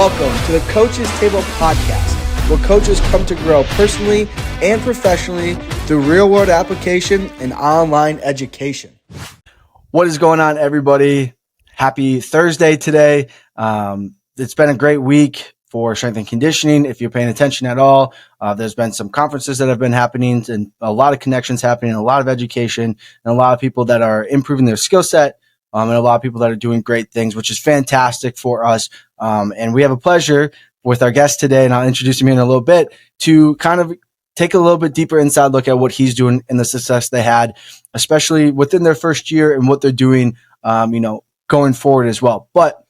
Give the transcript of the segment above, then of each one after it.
Welcome to the Coach's Table Podcast, where coaches come to grow personally and professionally through real-world application and online education. What is going on, everybody? Happy Thursday today. It's been a great week for strength and conditioning. If you're paying attention at all, there's been some conferences that have been happening and a lot of connections happening, a lot of education, and a lot of people that are improving their skill set, and a lot of people that are doing great things, which is fantastic for us. And we have a pleasure with our guest today, and I'll introduce him in a little bit, to kind of take a little bit deeper inside look at what he's doing and the success they had, especially within their first year and what they're doing, going forward as well. But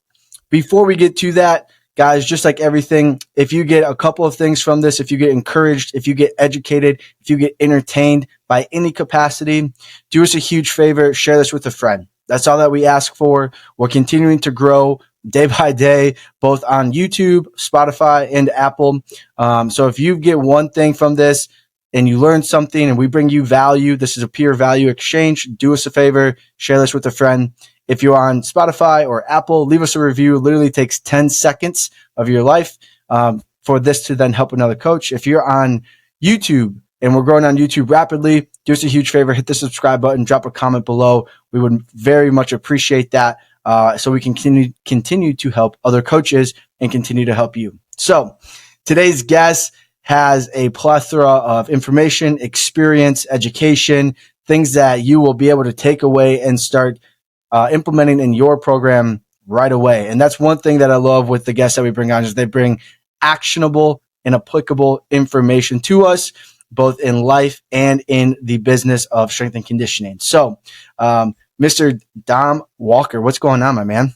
before we get to that, guys, just like everything, if you get a couple of things from this, if you get encouraged, if you get educated, if you get entertained by any capacity, do us a huge favor, share this with a friend. That's all that we ask for. We're continuing to grow day by day, both on YouTube, Spotify, and Apple. So if you get one thing from this and you learn something and we bring you value, this is a peer value exchange. Do us a favor, share this with a friend. If you're on Spotify or Apple, leave us a review. It literally takes 10 seconds of your life for this to then help another coach. If you're on YouTube and we're growing on YouTube rapidly, do us a huge favor, hit the subscribe button, drop a comment below. We would very much appreciate that so we can continue to help other coaches and continue to help you. So today's guest has a plethora of information, experience, education, things that you will be able to take away and start implementing in your program right away. And that's one thing that I love with the guests that we bring on is they bring actionable and applicable information to us, both in life and in the business of strength and conditioning. So, Mr. Dom Walker, what's going on, my man?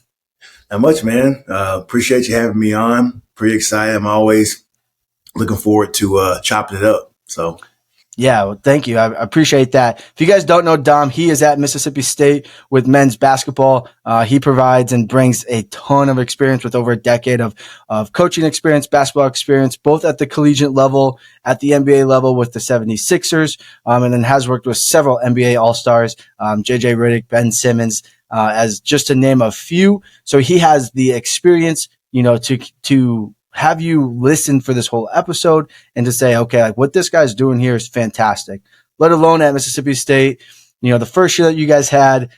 Not much, man. Appreciate you having me on. Pretty excited. I'm always looking forward to chopping it up. So, yeah, well, thank you. I appreciate that. If you guys don't know Dom, he is at Mississippi State with men's basketball. He provides and brings a ton of experience with over a decade of coaching experience, basketball experience, both at the collegiate level, at the NBA level with the 76ers, and then has worked with several NBA All-Stars, JJ Redick, Ben Simmons, as just to name a few. So he has the experience, to have you listen for this whole episode and to say, okay, like what this guy's doing here is fantastic, let alone at Mississippi State. The first year that you guys had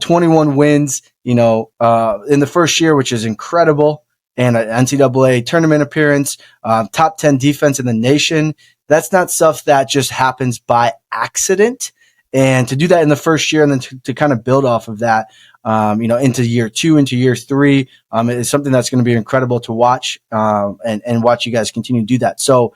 21 wins, in the first year, which is incredible, and an NCAA tournament appearance, top 10 defense in the nation. That's not stuff that just happens by accident. And to do that in the first year and then to kind of build off of that, into year 2, into year 3, is something that's going to be incredible to watch, and watch you guys continue to do that. So,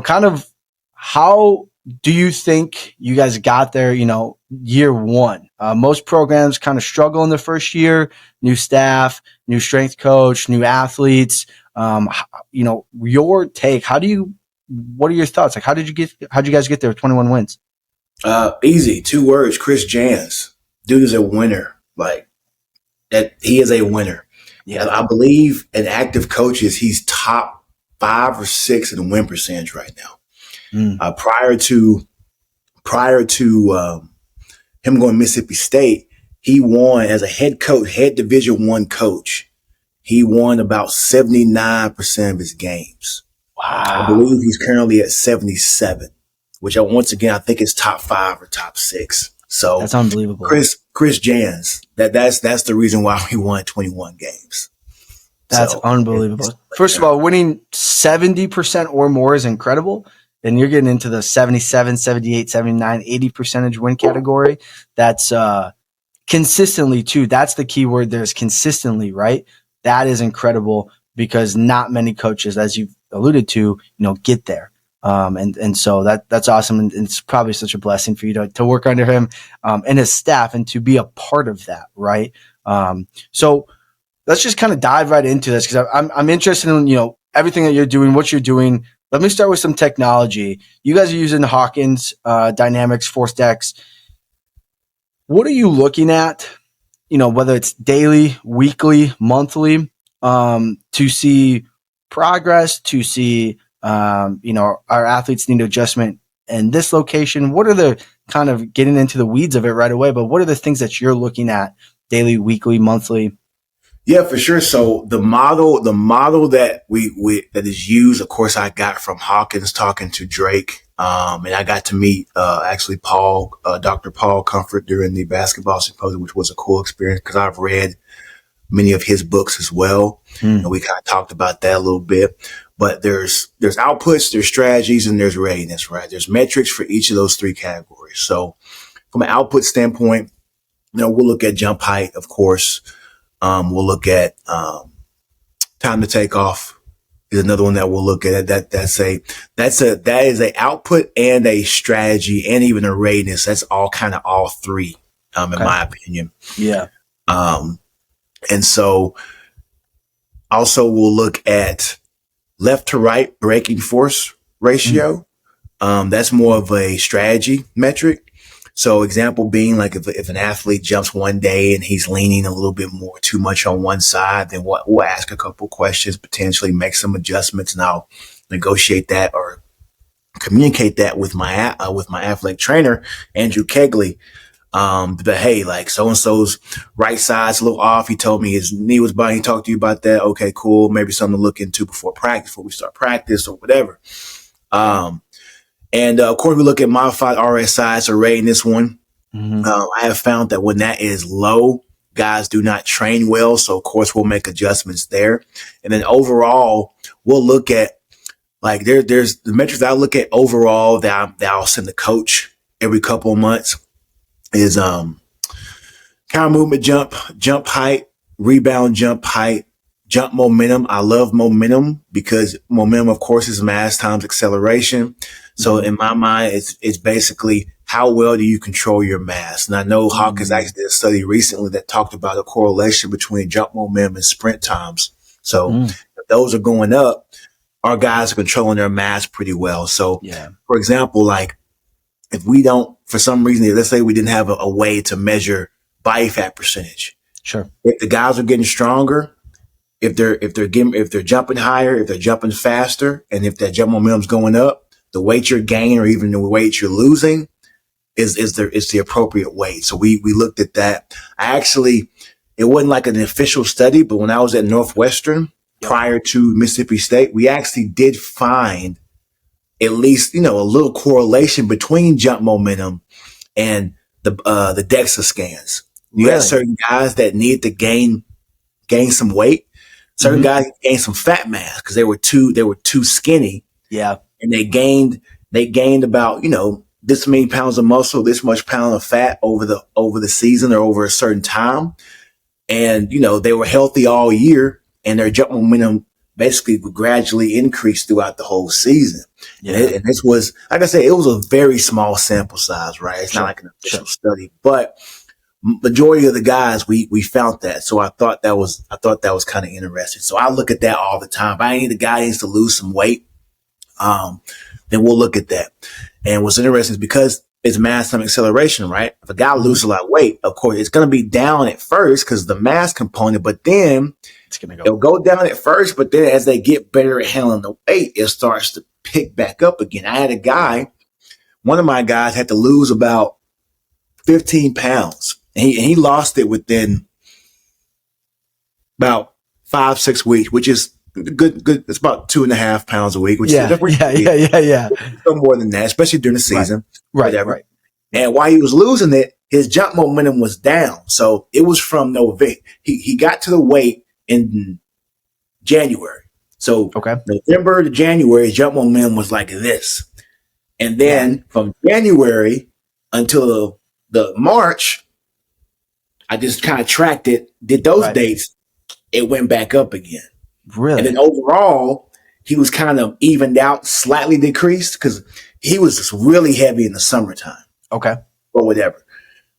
kind of how do you think you guys got there, year one? Most programs kind of struggle in the first year, new staff, new strength coach, new athletes. Your take, what are your thoughts? Like, how'd you guys get there with 21 wins? Easy. 2 words, Chris Jans. Dude is a winner. Like that, he is a winner. Yeah, I believe in active coaches, he's top 5 or 6 in win percentage right now. Prior to him going to Mississippi State, he won as a head coach, head Division I coach. He won about 79% of his games. Wow. I believe he's currently at 77, which once again I think is top 5 or top 6. So that's unbelievable. Chris Jans. That's the reason why we won 21 games. That's unbelievable. First of all, winning 70% or more is incredible. And you're getting into the 77, 78, 79, 80% win category. That's consistently too. That's the key word. There's consistently, right? That is incredible because not many coaches, as you've alluded to, get there. And so that's awesome. And it's probably such a blessing for you to work under him, and his staff and to be a part of that. Right. So let's just kind of dive right into this because I'm interested in, everything that you're doing, what you're doing. Let me start with some technology. You guys are using Hawkins, Dynamics, ForceDex. What are you looking at, whether it's daily, weekly, monthly, to see progress, to see, our athletes need adjustment in this location? What are the kind of getting into the weeds of it right away, but what are the things that you're looking at daily, weekly, monthly? Yeah, for sure. So the model that that is used, of course, I got from Hawkins talking to Drake. And I got to meet, actually Dr. Paul Comfort during the basketball symposium, which was a cool experience because I've read many of his books as well. And we kind of talked about that a little bit, but there's outputs, there's strategies, and there's readiness, right? There's metrics for each of those three categories. So from an output standpoint, we'll look at jump height, of course. We'll look at, time to take off is another one that we'll look at. That is a output and a strategy and even a readiness. That's all three, in my opinion. Yeah. And so also we'll look at left to right braking force ratio. That's more of a strategy metric. So example being like if an athlete jumps one day and he's leaning a little bit more too much on one side, then we'll ask a couple questions, potentially make some adjustments, and I'll negotiate that or communicate that with my athletic trainer, Andrew Kegley. But hey, like so-and-so's right side's a little off. He told me his knee was bowing. He talked to you about that. Okay, cool. Maybe something to look into before we start practice or whatever. And of course, we look at modified RSI, so rating this one. I have found that when that is low, guys do not train well. So, of course, we'll make adjustments there. And then overall, we'll look at, like, there's the metrics I look at overall that I'll send the coach every couple of months is counter movement jump height, rebound jump height, jump momentum. I love momentum because momentum, of course, is mass times acceleration. So in my mind, it's basically how well do you control your mass? And I know Hawkins actually did a study recently that talked about a correlation between jump momentum and sprint times. So if those are going up, our guys are controlling their mass pretty well. So for example, like if we don't, for some reason, let's say we didn't have a way to measure body fat percentage. Sure. If the guys are getting stronger, if they're jumping higher, if they're jumping faster, and if that jump momentum's going up, the weight you're gaining or even the weight you're losing is the appropriate weight. So we looked at that. It wasn't like an official study, but when I was at Northwestern prior to Mississippi State, we actually did find at least, a little correlation between jump momentum and the DEXA scans. You had certain guys that need to gain some weight. Certain guys gained some fat mass because they were too skinny. Yeah. And they gained about, this many pounds of muscle, this much pound of fat over the season or over a certain time. And, they were healthy all year and their jump momentum basically would gradually increase throughout the whole season. Yeah. And this was, like I said, it was a very small sample size, right? It's not like an official study, but majority of the guys, we found that. So I thought that was kind of interesting. So I look at that all the time. If I need a guy who needs to lose some weight, then we'll look at that. And what's interesting is because it's mass time acceleration, right? If a guy loses a lot of weight, of course, it's going to be down at first because the mass component, but then it'll go down at first, but then as they get better at handling the weight, it starts to pick back up again. I had a guy, one of my guys had to lose about 15 pounds and he lost it within about 5-6 weeks, which is good. It's about 2.5 pounds a week, which is no more than that, especially during the season. Right. And while he was losing it, his jump momentum was down. So it was from November. He got to the weight in January. So November to January, his jump momentum was like this. And then from January until the March, I just kind of tracked it, did those dates, it went back up again. Really? And then overall, he was kind of evened out, slightly decreased because he was just really heavy in the summertime. Okay. Or whatever.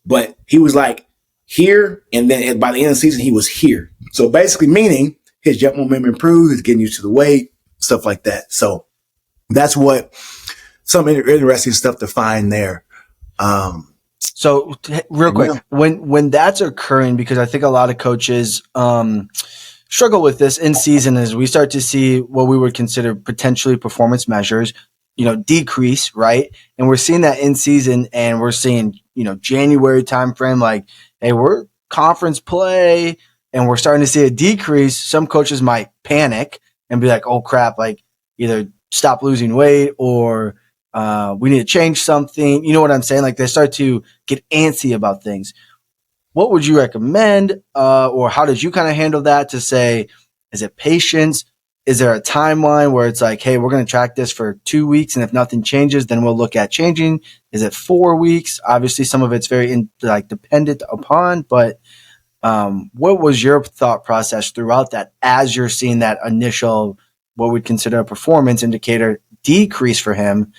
But he was like here, and then by the end of the season, he was here. So basically meaning his jump momentum improved, he's getting used to the weight, stuff like that. So that's what some interesting stuff to find there. So real quick, when that's occurring, because I think a lot of coaches struggle with this in season as we start to see what we would consider potentially performance measures, decrease, right? And we're seeing that in season and we're seeing, January timeframe, like, hey, we're conference play and we're starting to see a decrease, some coaches might panic and be like, oh crap, like either stop losing weight or we need to change something. You know what I'm saying? Like they start to get antsy about things. What would you recommend, or how did you kind of handle that to say, is it patience? Is there a timeline where it's like, hey, we're going to track this for 2 weeks, and if nothing changes, then we'll look at changing? Is it 4 weeks? Obviously, some of it's very dependent upon, but what was your thought process throughout that as you're seeing that initial, what we'd consider a performance indicator decrease for him?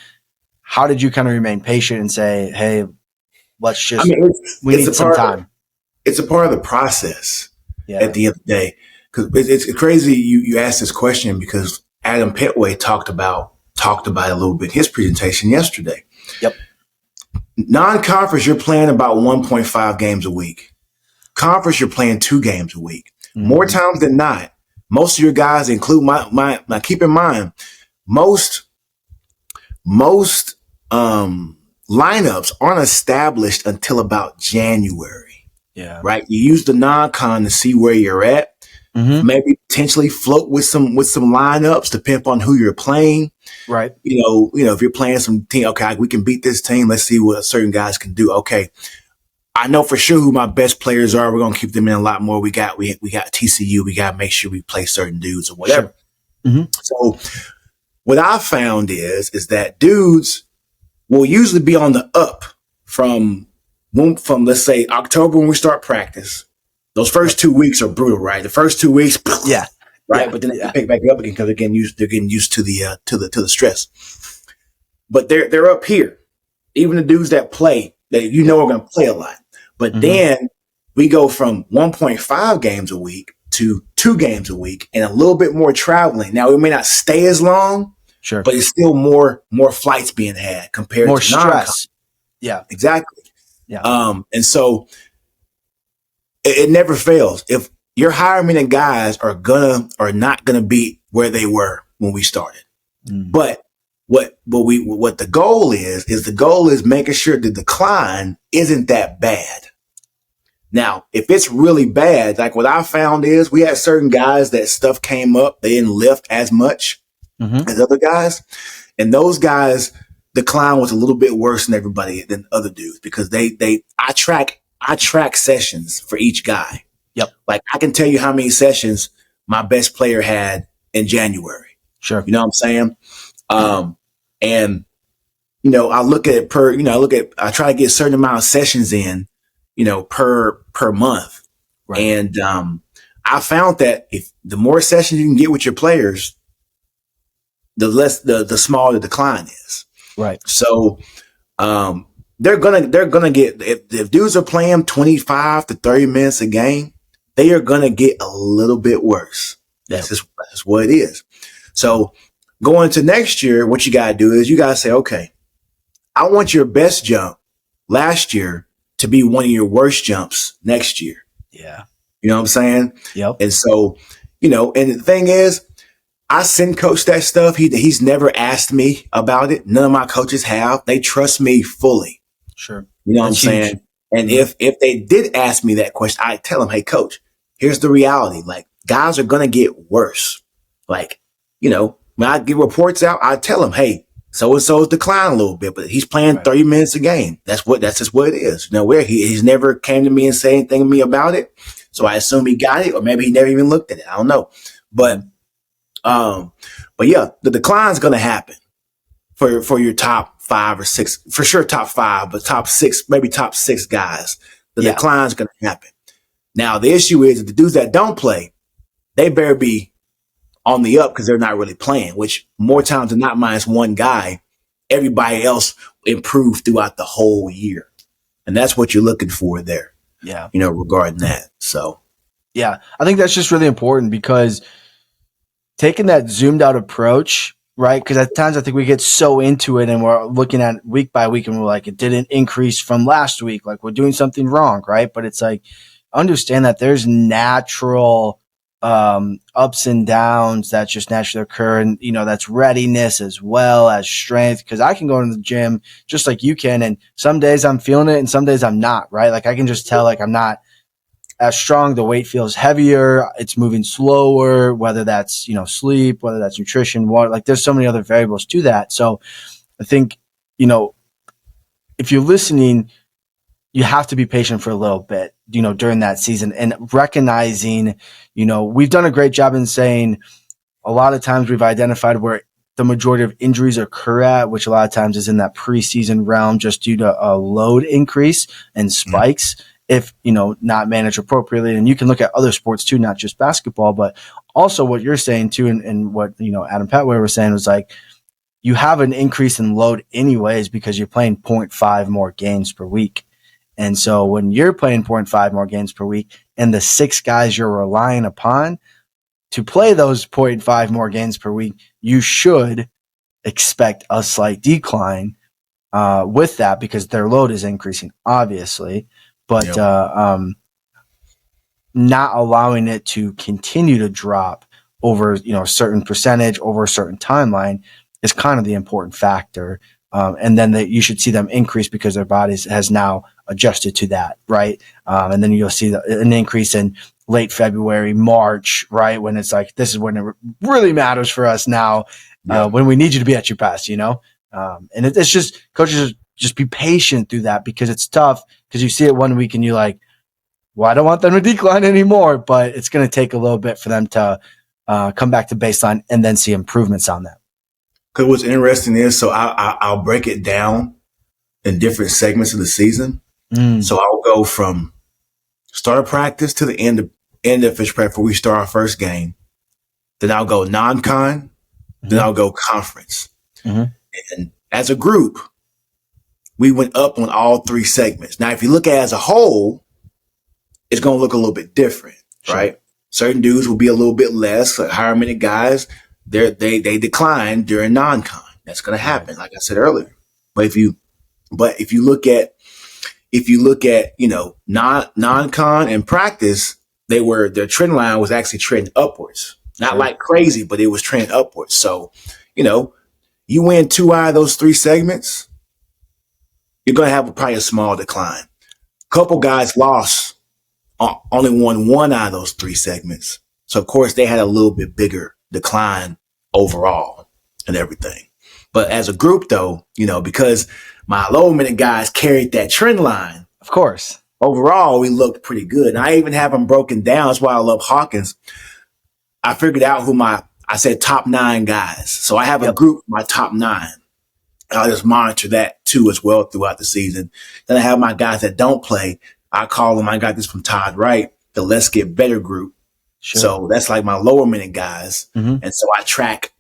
How did you kind of remain patient and say, hey, let's just, we need some time? It's a part of the process at the end of the day. Because it's crazy you asked this question because Adam Petway talked about it a little bit in his presentation yesterday. Yep. Non-conference, you're playing about 1.5 games a week. Conference, you're playing 2 games a week. Mm-hmm. More times than not, most of your guys include my keep in mind, most lineups aren't established until about January. Yeah. Right. You use the non-con to see where you're at. Mm-hmm. Maybe potentially float with some lineups, depending on who you're playing. Right. You know, if you're playing some team, okay, we can beat this team. Let's see what certain guys can do. Okay, I know for sure who my best players are. We're gonna keep them in a lot more. We got TCU. We got to make sure we play certain dudes or whatever. Sure. Mm-hmm. So what I found is that dudes will usually be on the up from let's say October when we start practice. Those first 2 weeks are brutal, right? The first 2 weeks, yeah, right. Yeah. But then they pick back up again because they're getting used to the stress. But they're up here. Even the dudes that play that are going to play a lot. But then we go from 1.5 games a week to 2 games a week and a little bit more traveling. Now we may not stay as long, sure, but it's still more flights being had compared more to stress. non-con. Yeah, exactly. Yeah, and so. It never fails. If your hiring guys are not gonna be where they were when we started. But what the goal is making sure the decline isn't that bad. Now, if it's really bad, like what I found is we had certain guys that stuff came up, they didn't lift as much as other guys. And those guys decline was a little bit worse than other dudes because I track sessions for each guy. Yep. Like I can tell you how many sessions my best player had in January. Sure. You know what I'm saying? And I look at it I try to get a certain amount of sessions in, per month. Right. And I found that if the more sessions you can get with your players, the smaller the decline is. Right. So they're gonna get if dudes are playing 25 to 30 minutes a game, they are gonna get a little bit worse. That's what it is. So going to next year, what you gotta do is you gotta say, okay, I want your best jump last year to be one of your worst jumps next year. Yeah. You know what I'm saying? Yep. And so, and the thing is, I send coach that stuff. He's never asked me about it. None of my coaches have. They trust me fully. Sure. You know what I'm saying? And if they did ask me that question, I tell them, hey, coach, here's the reality. Like, guys are going to get worse. Like, when I get reports out, I tell them, hey, so-and-so's declined a little bit, but he's playing 30 minutes a game. That's just what it is. He's never came to me and said anything to me about it. So I assume he got it, or maybe he never even looked at it. I don't know. But yeah, the decline is going to happen for your top 5 or 6, for sure top 5, but top 6, maybe top 6 guys. The decline is going to happen. Now, the issue is that the dudes that don't play, they better be on the up because they're not really playing, which more times than not, minus one guy, everybody else improved throughout the whole year. And that's what you're looking for there. Yeah. Regarding that. So, yeah, I think that's just really important because taking that zoomed out approach, right? Because at times I think we get so into it and we're looking at week by week and we're like, it didn't increase from last week. Like we're doing something wrong, right? But it's like, understand that there's natural ups and downs that just naturally occur. And, that's readiness as well as strength. Because I can go into the gym just like you can. And some days I'm feeling it and some days I'm not, right? Like I can just tell like I'm not as strong. The weight feels heavier. It's moving slower, whether that's, sleep, whether that's nutrition, water. Like there's so many other variables to that. So I think, if you're listening, you have to be patient for a little bit, during that season and recognizing, we've done a great job in saying a lot of times we've identified where the majority of injuries occur at, which a lot of times is in that preseason realm just due to a load increase and spikes if, not managed appropriately. And you can look at other sports too, not just basketball, but also what you're saying too. And what, Adam Petway was saying was like, you have an increase in load anyways because you're playing 0.5 more games per week. And so when you're playing 0.5 more games per week and the 6 guys you're relying upon to play those 0.5 more games per week, you should expect a slight decline with that because their load is increasing, obviously. But not allowing it to continue to drop over a certain percentage, over a certain timeline is kind of the important factor. And then you should see them increase because their bodies has now adjusted to that, right? And then you'll see an increase in late February, March, right? When it's like, this is when it really matters for us now, when we need you to be at your best, and it's just, coaches just be patient through that because it's tough because you see it one week and you're like, well, I don't want them to decline anymore, but it's going to take a little bit for them to come back to baseline and then see improvements on that. Because what's interesting is, so I'll break it down in different segments of the season. So I'll go from start of practice to the end of fish prep before we start our first game. Then I'll go non-con. Then I'll go conference. And as a group, we went up on all 3 segments. Now, if you look at it as a whole, it's going to look a little bit different, right? Certain dudes will be a little bit less, like higher minute guys. They decline during non-con. That's going to happen, like I said earlier. But if you look at non-con and practice, their trend line was actually trending upwards. Not like crazy, but it was trending upwards. So, you win 2 out of those 3 segments, you're going to have probably a small decline. Couple guys lost, only won 1 out of those 3 segments. So, of course, they had a little bit bigger decline overall and everything. But as a group, though, because my low minute guys carried that trend line, of course, overall, we looked pretty good. And I even have them broken down. That's why I love Hawkins. I figured out who I said top 9 guys. So I have a group, my top 9. And I'll just monitor that too as well throughout the season. Then I have my guys that don't play. I call them, I got this from Todd Wright, the Let's Get Better group. Sure. So that's like my lower minute guys. And so I track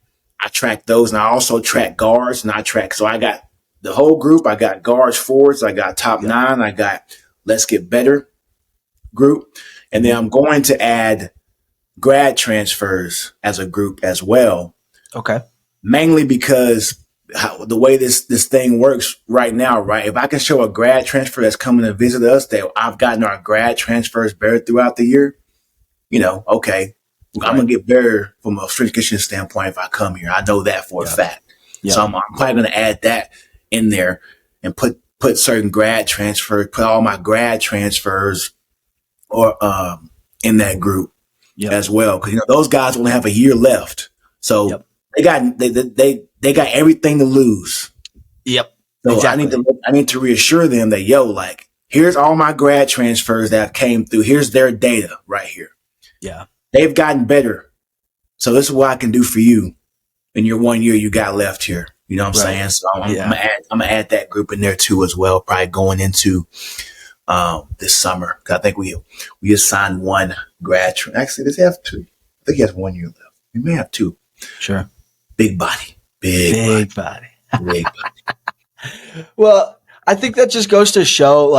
those, and I also track guards, and so I got the whole group. I got guards, forwards, I got top 9, I got Let's Get Better group. And then I'm going to add grad transfers as a group as well. Okay. Mainly because the way this thing works right now, right? If I can show a grad transfer that's coming to visit us that I've gotten our grad transfers better throughout the year, okay, I'm going to get better from a strength conditioning standpoint if I come here. I know that for a fact. So I'm probably going to add that in there and put certain grad transfers, put all my grad transfers or in that group as well. Because those guys only have a year left. So they got everything to lose. So exactly. I need to reassure them that, here's all my grad transfers that came through. Here's their data right here. They've gotten better. So this is what I can do for you in your 1 year you got left here. You know what I'm saying? So I'm gonna add that group in there too as well, probably going into this summer. I think we assigned 1 grad. Actually, does he have 2? I think he has 1 year left. We may have 2. Sure. Big body. Big body. Well, I think that just goes to show,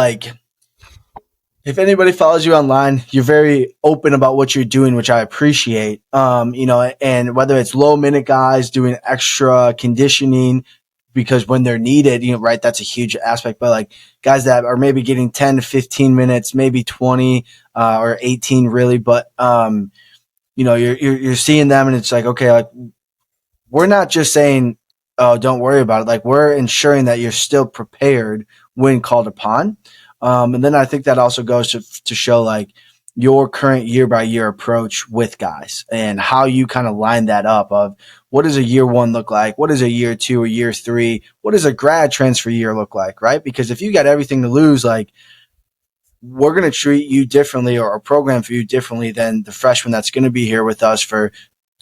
if anybody follows you online, you're very open about what you're doing, which I appreciate. And whether it's low minute guys doing extra conditioning because when they're needed, right, that's a huge aspect. But guys that are maybe getting 10 to 15 minutes, maybe 20 or 18 really. But, you're seeing them and it's okay, we're not just saying, oh, don't worry about it. We're ensuring that you're still prepared when called upon. And then I think that also goes to show your current year-by-year approach with guys and how you kind of line that up of what does a year one look like? What does a year two or year three? What does a grad transfer year look like, right? Because if you got everything to lose, like we're going to treat you differently or program for you differently than the freshman that's going to be here with us for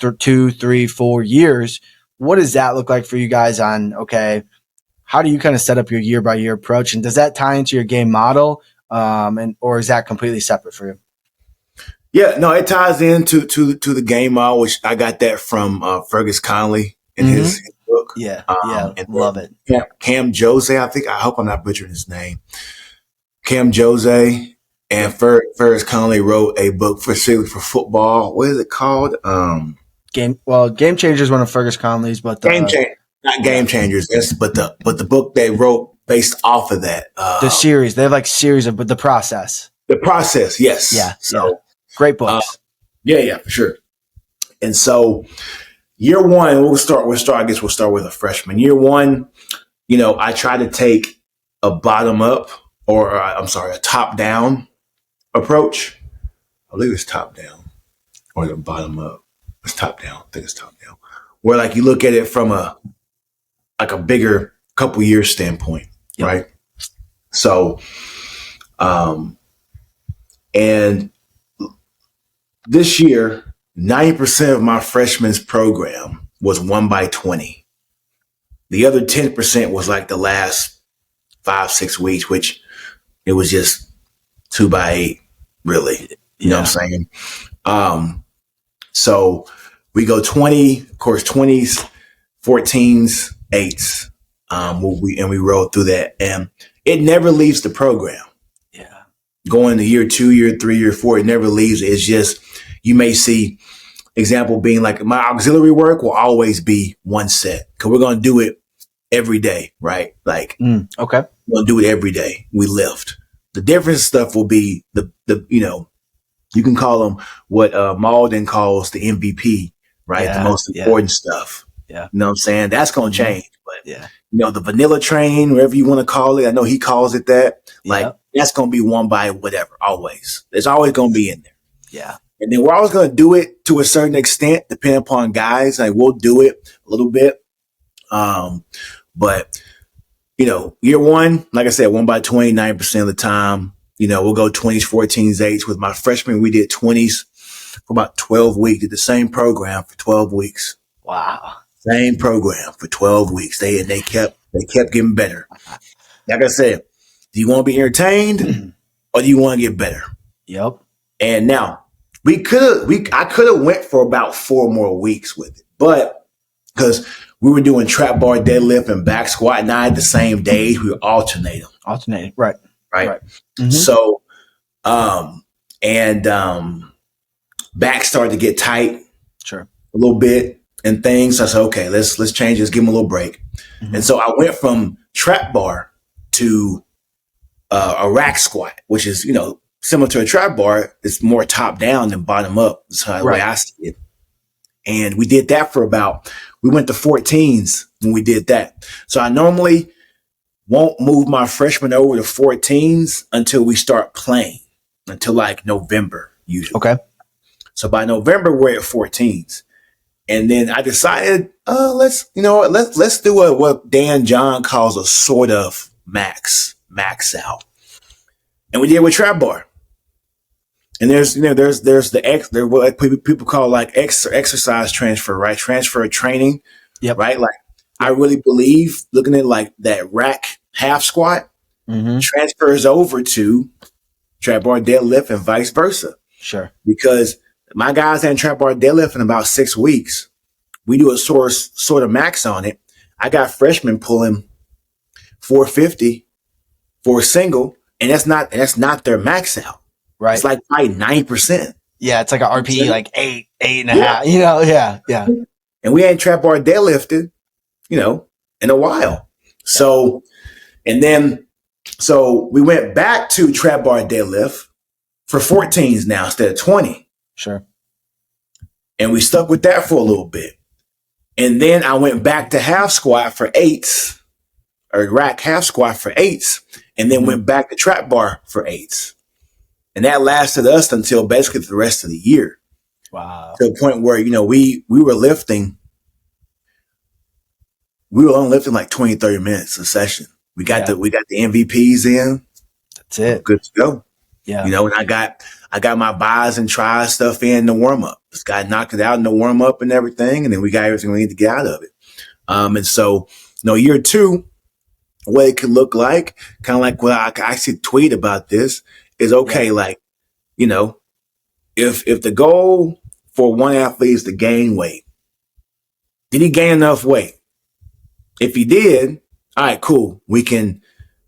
2, 3, 4 years. What does that look like for you guys on, okay, how do you kind of set up your year-by-year approach? And does that tie into your game model or is that completely separate for you? Yeah, no, it ties into the game model, which I got that from Fergus Conley in his book. Yeah, and love it. Cam Jose, I hope I'm not butchering his name. Cam Jose and Fergus Conley wrote a book for football. What is it called? Game Changer is one of Fergus Conley's, but not Game Changers. But the book they wrote based off of that. The series, they have like series of, but the process. The process, yes. Yeah. So great books. Yeah, for sure. And so year one, we'll start with a freshman. Year one, I try to take a a top down approach. I believe it's top down or the bottom up. It's top down. I think it's top down. Where like you look at it from a bigger couple years standpoint, right? So, and this year, 90% of my freshman's program was 1x20. The other 10% was like the last 5-6 weeks, which it was just 2x8, really. You know what I'm saying? So we go 20, of course, 20s, 14s, 8s. We roll through that. And it never leaves the program. Yeah. Going to year 2, year 3, year 4, it never leaves. It's just, you may see, example being like my auxiliary work will always be one set because we're going to do it every day, right? Like, okay. We're going to do it every day. We lift. The different stuff will be the you can call them what Malden calls the MVP, right? Yeah, the most important stuff. Yeah. You know what I'm saying? That's going to change. But, the vanilla train, whatever you want to call it, I know he calls it that. Like, that's going to be one by whatever, always. There's always going to be in there. Yeah. And then we're always going to do it to a certain extent, depending upon guys. Like, we'll do it a little bit. But, year one, like I said, 1x20, 9% of the time. We'll go 20s, 14s, 8s. With my freshman, we did 20s for about 12 weeks. Did the same program for 12 weeks. Wow. Same program for 12 weeks. They kept getting better. Like I said, do you want to be entertained or do you want to get better? Yep. And now I could have went for about 4 more weeks with it, but because we were doing trap bar, deadlift, and back squat, not the same days, we would alternate them. Right. Mm-hmm. So, back started to get tight, sure, a little bit, and things. So I said, okay, let's change this, give them a little break. Mm-hmm. And so I went from trap bar to a rack squat, which is similar to a trap bar. It's more top down than bottom up. That's the way I see it. And we did that we went to 14s when we did that. So I normally won't move my freshmen over to 14s until we start playing, until like November usually. Okay. So by November, we're at 14s. And then I decided, let's do what Dan John calls a sort of max out. And we did with trap bar. And there's what people call like exercise transfer, right? Transfer training, right? Like I really believe looking at like that rack half squat transfers over to trap bar deadlift and vice versa. Sure. Because my guys had trap bar deadlift in about 6 weeks. We do a sort of max on it. I got freshmen pulling 450 for a single, and that's not their max out. Right. It's like probably 9%. Yeah, it's like an RPE, like 8.5. Yeah. And we ain't trap bar deadlifted, in a while. So, so we went back to trap bar deadlift for 14s now instead of 20. Sure. And we stuck with that for a little bit. And then I went back to half squat for 8s, or rack half squat for 8s, and then went back to trap bar for 8s. And that lasted us until basically the rest of the year. Wow. To a point where, we were lifting. We were only lifting like 20, 30 minutes a session. We got the MVPs in. That's it. Good to go. Yeah. And I got my buys and tries stuff in the warm up. Just got knocked it out in the warm up and everything. And then we got everything we need to get out of it. And so, year 2, what it could look like, kind of like what I actually tweet about this is okay. Like, if the goal for one athlete is to gain weight, did he gain enough weight? If he did, all right, cool. We can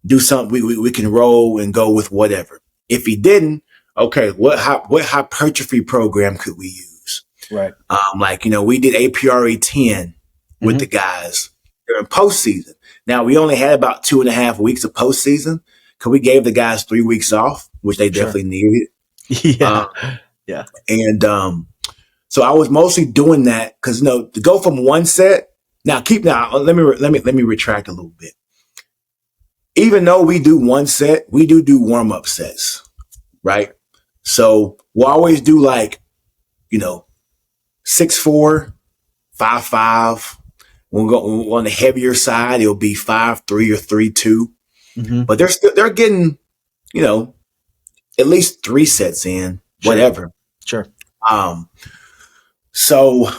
do something. We can roll and go with whatever. If he didn't, okay, what hypertrophy program could we use? Right. We did APRE 10 with the guys during postseason. Now we only had about 2.5 weeks of postseason because we gave the guys 3 weeks off, which they definitely needed. Yeah. And so I was mostly doing that because to go from one set. Now let me retract a little bit. Even though we do one set, we do warm up sets, right? So we'll always do 6'4", 5'5". We'll go on the heavier side. It'll be 5'3" or 3'2". But they're getting, at least 3 sets in, whatever. Sure. So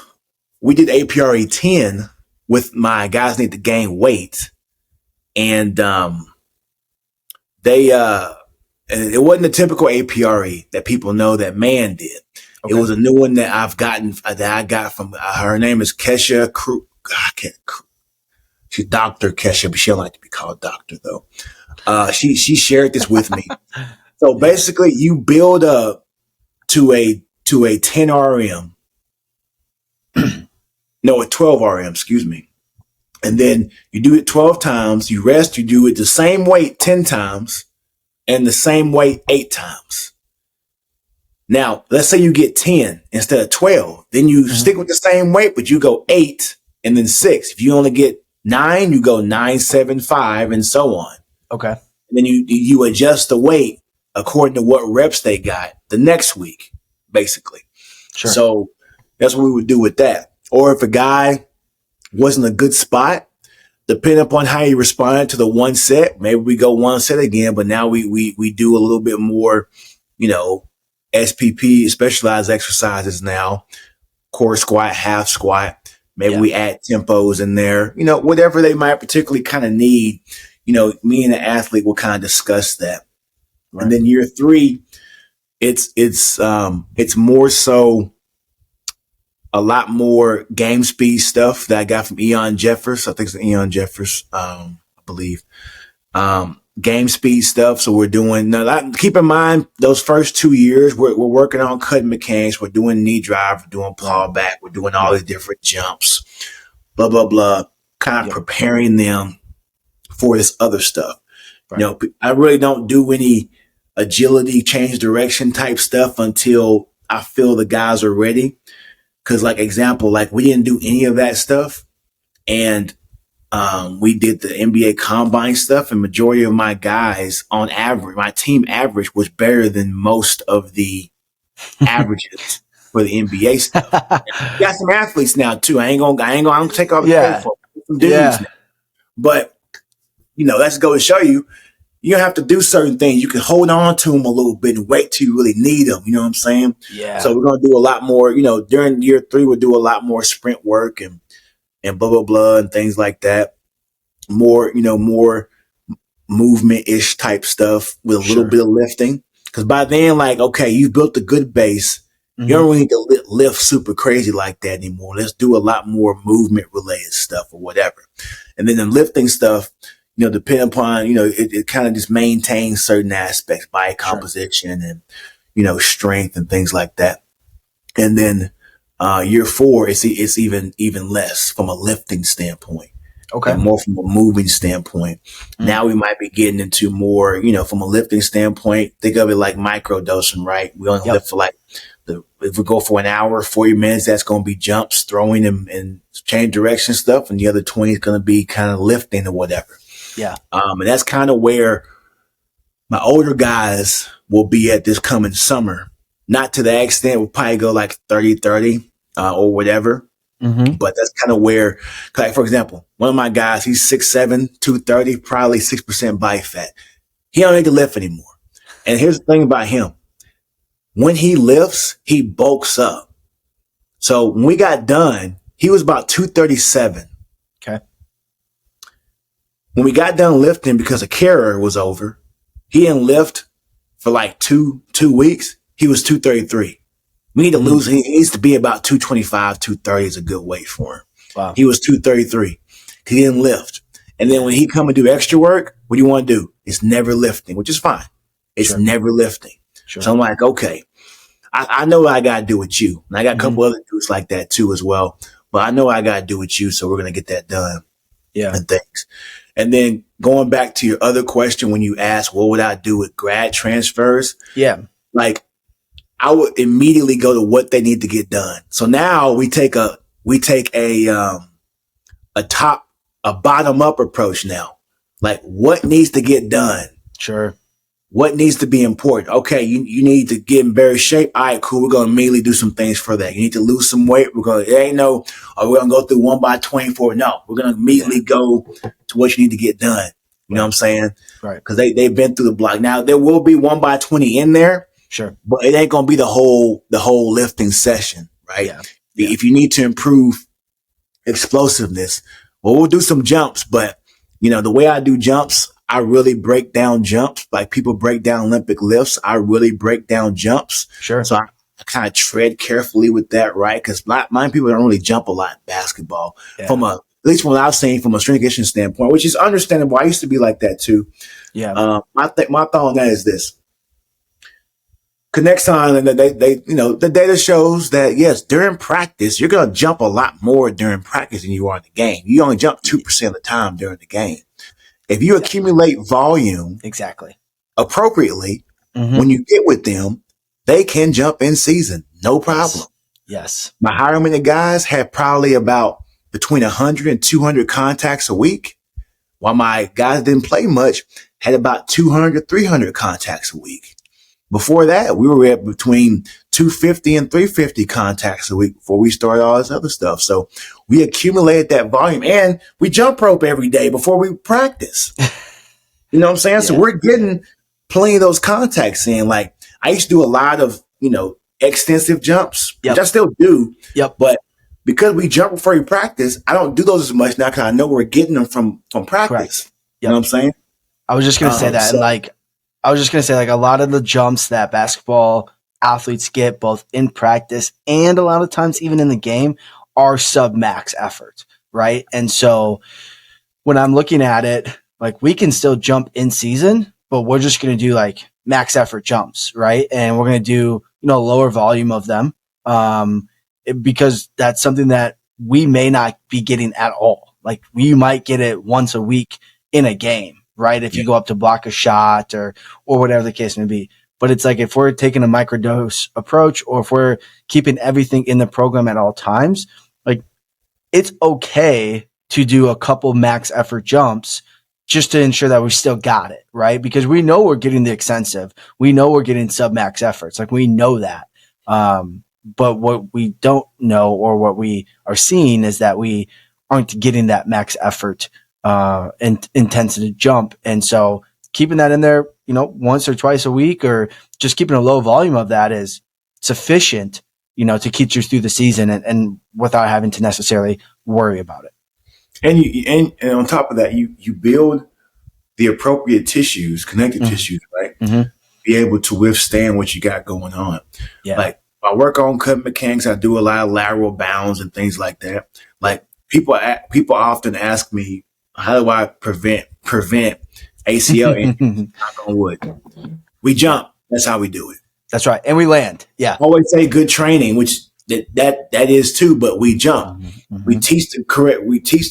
we did APRE 10 with my guys need to gain weight. And they and it wasn't a typical APRE that people know that man did. Okay. It was a new one that I got from her name is Kesha she's Dr. Kesha, but she don't like to be called doctor though. She shared this with me. So basically you build up to a 10 RM. No, a 12 RM, excuse me. And then you do it 12 times, you rest, you do it the same weight 10 times and the same weight 8 times. Now, let's say you get 10 instead of 12. Then you stick with the same weight, but you go 8 and then 6. If you only get 9, you go 9, 7, 5, and so on. Okay. And then you adjust the weight according to what reps they got the next week, basically. Sure. So that's what we would do with that. Or if a guy wasn't a good spot, depending upon how he responded to the one set, maybe we go one set again, but now we do a little bit more, SPP, specialized exercises now, core squat, half squat. Maybe we add tempos in there, whatever they might particularly kind of need. Me and the athlete will kind of discuss that. Right. And then year 3, it's more so a lot more game speed stuff that I got from Eon Jeffers. I think it's Eon Jeffers, I believe. Game speed stuff. So we're doing, keep in mind, those first 2 years, we're working on cutting mechanics. We're doing knee drive, we're doing claw back, we're doing all these different jumps, blah, blah, blah, kind of preparing them for this other stuff. Right. I really don't do any agility, change direction type stuff until I feel the guys are ready. Cause example, we didn't do any of that stuff. And, we did the NBA combine stuff, and majority of my guys on average, my team average was better than most of the averages for the NBA stuff. We got some athletes now too. I don't take all the credit for some dudes now. But, let's go to show you, you don't have to do certain things. You can hold on to them a little bit and wait till you really need them. You know what I'm saying? Yeah. So we're going to do a lot more, during year 3, we'll do a lot more sprint work and blah, blah, blah, and things like that. More, more movement-ish type stuff with a little bit of lifting. Because by then, okay, you've built a good base. You don't really need to lift super crazy like that anymore. Let's do a lot more movement-related stuff or whatever. And then the lifting stuff, depending upon, it kind of just maintains certain aspects, body composition and, strength and things like that. And then year 4, it's even less from a lifting standpoint. Okay. And more from a moving standpoint. Now we might be getting into more, from a lifting standpoint, think of it like micro dosing, right? We only lift for if we go for an hour, 40 minutes, that's going to be jumps, throwing and change direction stuff. And the other 20 is going to be kind of lifting or whatever. Yeah. And that's kind of where My older guys will be at this coming summer. Not to the extent, we'll probably go like 30-30 or whatever. Mm-hmm. But that's kind of where, like, for example, one of my guys, he's 6'7", 230, probably 6% body fat. He don't need to lift anymore. And here's the thing about him. When he lifts, he bulks up. So when we got done, he was about 237. Okay. When we got done lifting, because a carrier was over, he didn't lift for like two weeks. He was 233. We need to lose. He needs to be about 225, 230 is a good weight for him. Wow. He was 233. He didn't lift. And then when he come and do extra work, what do you want to do? It's never lifting, which is fine. It's never lifting. Sure. So I'm like, okay, I know what I got to do with you. And I got a couple other dudes like that too as well. But I know what I got to do with you. So we're going to get that done. Yeah. And things. And then going back to your other question, when you asked, what would I do with grad transfers? Yeah. Like, I would immediately go to what they need to get done. So now we take a bottom up approach now. Like, what needs to get done? Sure. What needs to be important? Okay, you need to get in better shape. All right, cool. We're going to immediately do some things for that. You need to lose some weight. We're going to go through 1x24. No, we're going to immediately go to what you need to get done. You know what I'm saying? Right. Because they've been through the block. Now, there will be 1x20 in there. Sure. But it ain't going to be the whole lifting session, right? Yeah. If you need to improve explosiveness, well, we'll do some jumps. But, the way I do jumps, I really break down jumps. Like people break down Olympic lifts. I really break down jumps. Sure. So I kind of tread carefully with that, right? Because my people don't really jump a lot in basketball. Yeah. At least from what I've seen from a strength conditioning standpoint, which is understandable. I used to be like that too. Yeah. My thought on that is this. Next time, the data shows that yes, during practice, you're going to jump a lot more during practice than you are in the game. You only jump 2% of the time during the game. If you accumulate volume appropriately, when you get with them, they can jump in season. No problem. Yes. My higher guys had probably about between 100 and 200 contacts a week, while my guys didn't play much, had about 200 to 300 contacts a week. Before that, we were at between 250 and 350 contacts a week before we started all this other stuff. So we accumulated that volume, and we jump rope every day before we practice. You know what I'm saying? Yeah. So we're getting plenty of those contacts in. Like I used to do a lot of, extensive jumps, which I still do. Yep. But because we jump before we practice, I don't do those as much now because I know we're getting them from practice. Yep. You know what I'm saying? I was just going to say that. A lot of the jumps that basketball athletes get both in practice and a lot of times even in the game are sub-max efforts, right? And so when I'm looking at it, like we can still jump in season, but we're just going to do like max effort jumps, right? And we're going to do, lower volume of them because that's something that we may not be getting at all. Like we might get it once a week in a game. Right. If you go up to block a shot or whatever the case may be. But it's like if we're taking a microdose approach or if we're keeping everything in the program at all times, like it's okay to do a couple max effort jumps just to ensure that we still got it. Right. Because we know we're getting the extensive. We know we're getting sub max efforts. Like we know that. But what we don't know or what we are seeing is that we aren't getting that max effort intensity jump. And so keeping that in there, once or twice a week or just keeping a low volume of that is sufficient, to keep you through the season and without having to necessarily worry about it. And on top of that, you build the appropriate tissues, connective tissues, right? Mm-hmm. Be able to withstand what you got going on. Yeah. Like I work on cut mechanics. I do a lot of lateral bounds and things like that. Like people often ask me, how do I prevent ACL injuries? Knock on wood. We jump. That's how we do it. That's right. And we land. Yeah. I always say good training, which that is too, but we jump. Mm-hmm. We teach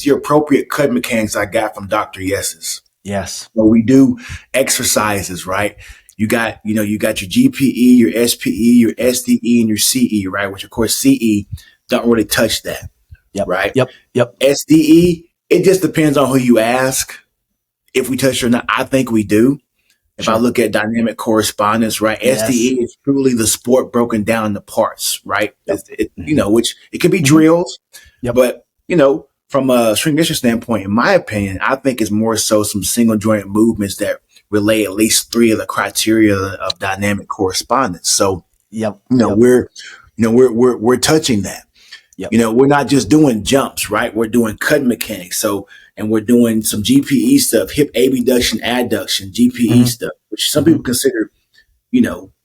the appropriate cut mechanics I got from Dr. Yes's. Yes. So we do exercises, right? You got your GPE, your SPE, your SDE, and your CE, right? Which of course CE don't really touch that. Yep. Right? Yep. SDE, it just depends on who you ask if we touch it or not. I think we do. If I look at dynamic correspondence, right, Yes. SDE is truly the sport broken down into parts, right? Yep. Which it could be drills, Yep. but from a strength conditioning standpoint, in my opinion, I think it's more so some single joint movements that relay at least 3 of the criteria of dynamic correspondence. So, we're touching that. Yep. We're not just doing jumps, right? We're doing cutting mechanics. So, and we're doing some GPE stuff, hip abduction, adduction, GPE stuff, which some people consider,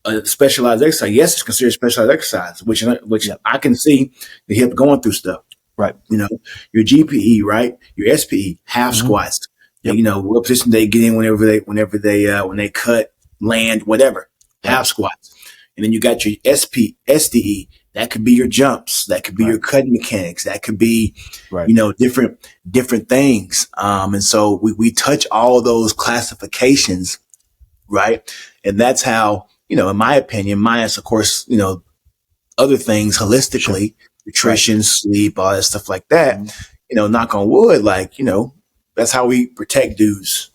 a specialized exercise. Yes, it's considered specialized exercise, which I can see the hip going through stuff. Right. Your GPE, right? Your SPE, half squats. Yep. What position they get in whenever they cut, land, whatever, half squats. And then you got your SDE. That could be your jumps. That could be your cutting mechanics. That could be, different things. And so we touch all of those classifications, right? And that's how, in my opinion, minus, of course, other things holistically, nutrition, sleep, all that stuff like that, knock on wood, that's how we protect dudes,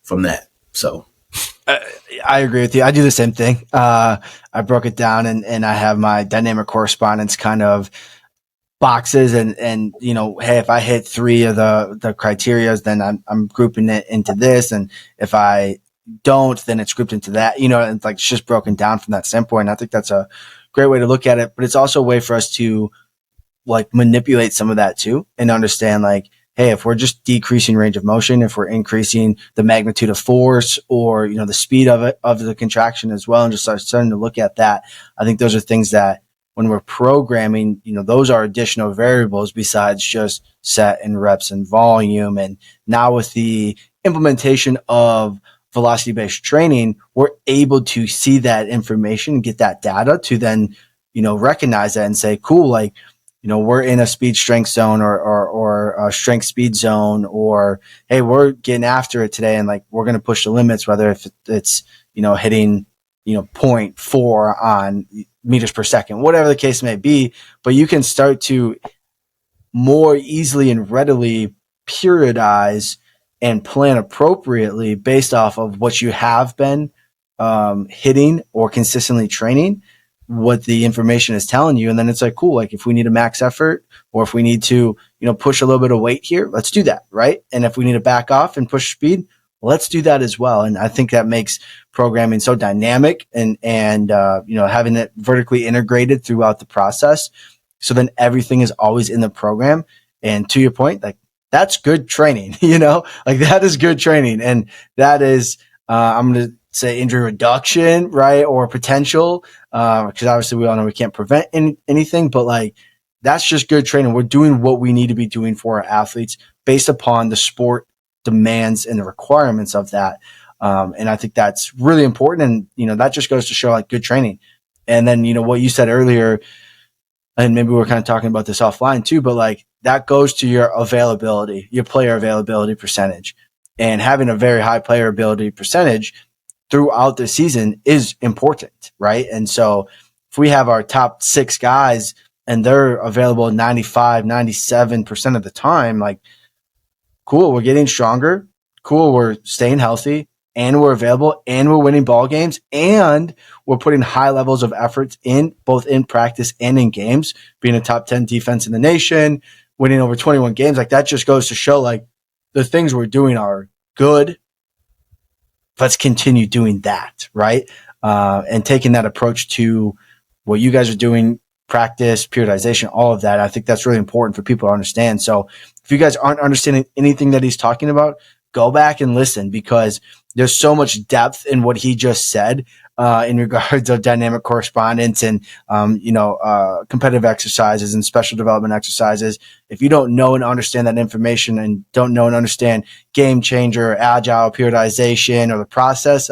from that. So. I agree with you. I do the same thing. I broke it down and I have my dynamic correspondence kind of boxes and hey, if I hit 3 of the criterias, then I'm grouping it into this. And if I don't, then it's grouped into that, and it's just broken down from that standpoint. I think that's a great way to look at it, but it's also a way for us to manipulate some of that too and understand hey, if we're just decreasing range of motion, if we're increasing the magnitude of force or, the speed of the contraction as well, and just starting to look at that, I think those are things that when we're programming, those are additional variables besides just set and reps and volume. And now with the implementation of velocity-based training, we're able to see that information, get that data to then, recognize that and say, cool, we're in a speed strength zone or a strength speed zone, or, hey, we're getting after it today. And we're going to push the limits, whether if it's, hitting, 0.4 on meters per second, whatever the case may be, but you can start to more easily and readily periodize and plan appropriately based off of what you have been, hitting or consistently training, what the information is telling you. And then it's cool. If we need a max effort or if we need to, push a little bit of weight here, let's do that. Right. And if we need to back off and push speed, let's do that as well. And I think that makes programming so dynamic and having it vertically integrated throughout the process. So then everything is always in the program. And to your point, that's good training, that is good training. And that is, I'm going to say injury reduction, right? Or potential, because obviously we all know we can't prevent anything, but that's just good training. We're doing what we need to be doing for our athletes based upon the sport demands and the requirements of that. And I think that's really important. And, that just goes to show good training. And then, what you said earlier, and maybe we're kind of talking about this offline too, but that goes to your availability, your player availability percentage, and having a very high player availability percentage throughout the season is important, right? And so if we have our top 6 guys and they're available 95, 97% of the time, cool, we're getting stronger. Cool, we're staying healthy and we're available and we're winning ball games and we're putting high levels of efforts in both in practice and in games, being a top 10 defense in the nation, winning over 21 games. That just goes to show the things we're doing are good. Let's continue doing that, right? And taking that approach to what you guys are doing, practice, periodization, all of that. I think that's really important for people to understand. So if you guys aren't understanding anything that he's talking about, go back and listen, because there's so much depth in what he just said in regards of dynamic correspondence and, competitive exercises and special development exercises. If you don't know and understand that information and don't know and understand game changer, agile, periodization, or the process,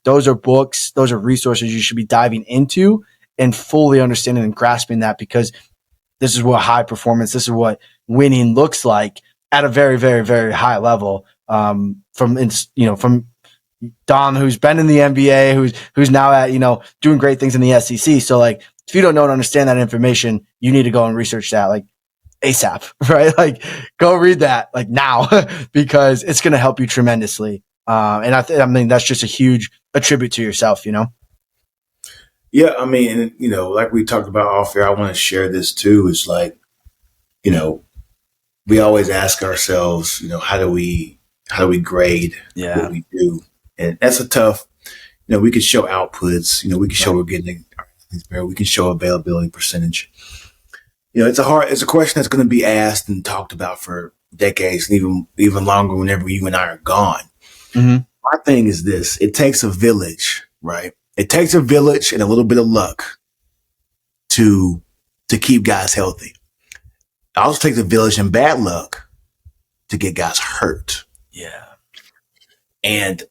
those are books, those are resources you should be diving into and fully understanding and grasping that, because this is what high performance, this is what winning looks like at a very, very, very high level. From Dom, who's been in the NBA, who's now at, doing great things in the SEC. So if you don't know and understand that information, you need to go and research that ASAP, right? Go read that now because it's going to help you tremendously. And I mean, that's just a huge attribute to yourself, Yeah, I mean, like we talked about off air, I want to share this too. It's like, we always ask ourselves, how do we grade what we do? And that's a tough, we can show outputs, we can show we're getting things better, we can show availability percentage. It's a question that's going to be asked and talked about for decades and even longer whenever you and I are gone. Mm-hmm. My thing is this: it takes a village, right? It takes a village and a little bit of luck to keep guys healthy. It also takes a village and bad luck to get guys hurt. Yeah. And,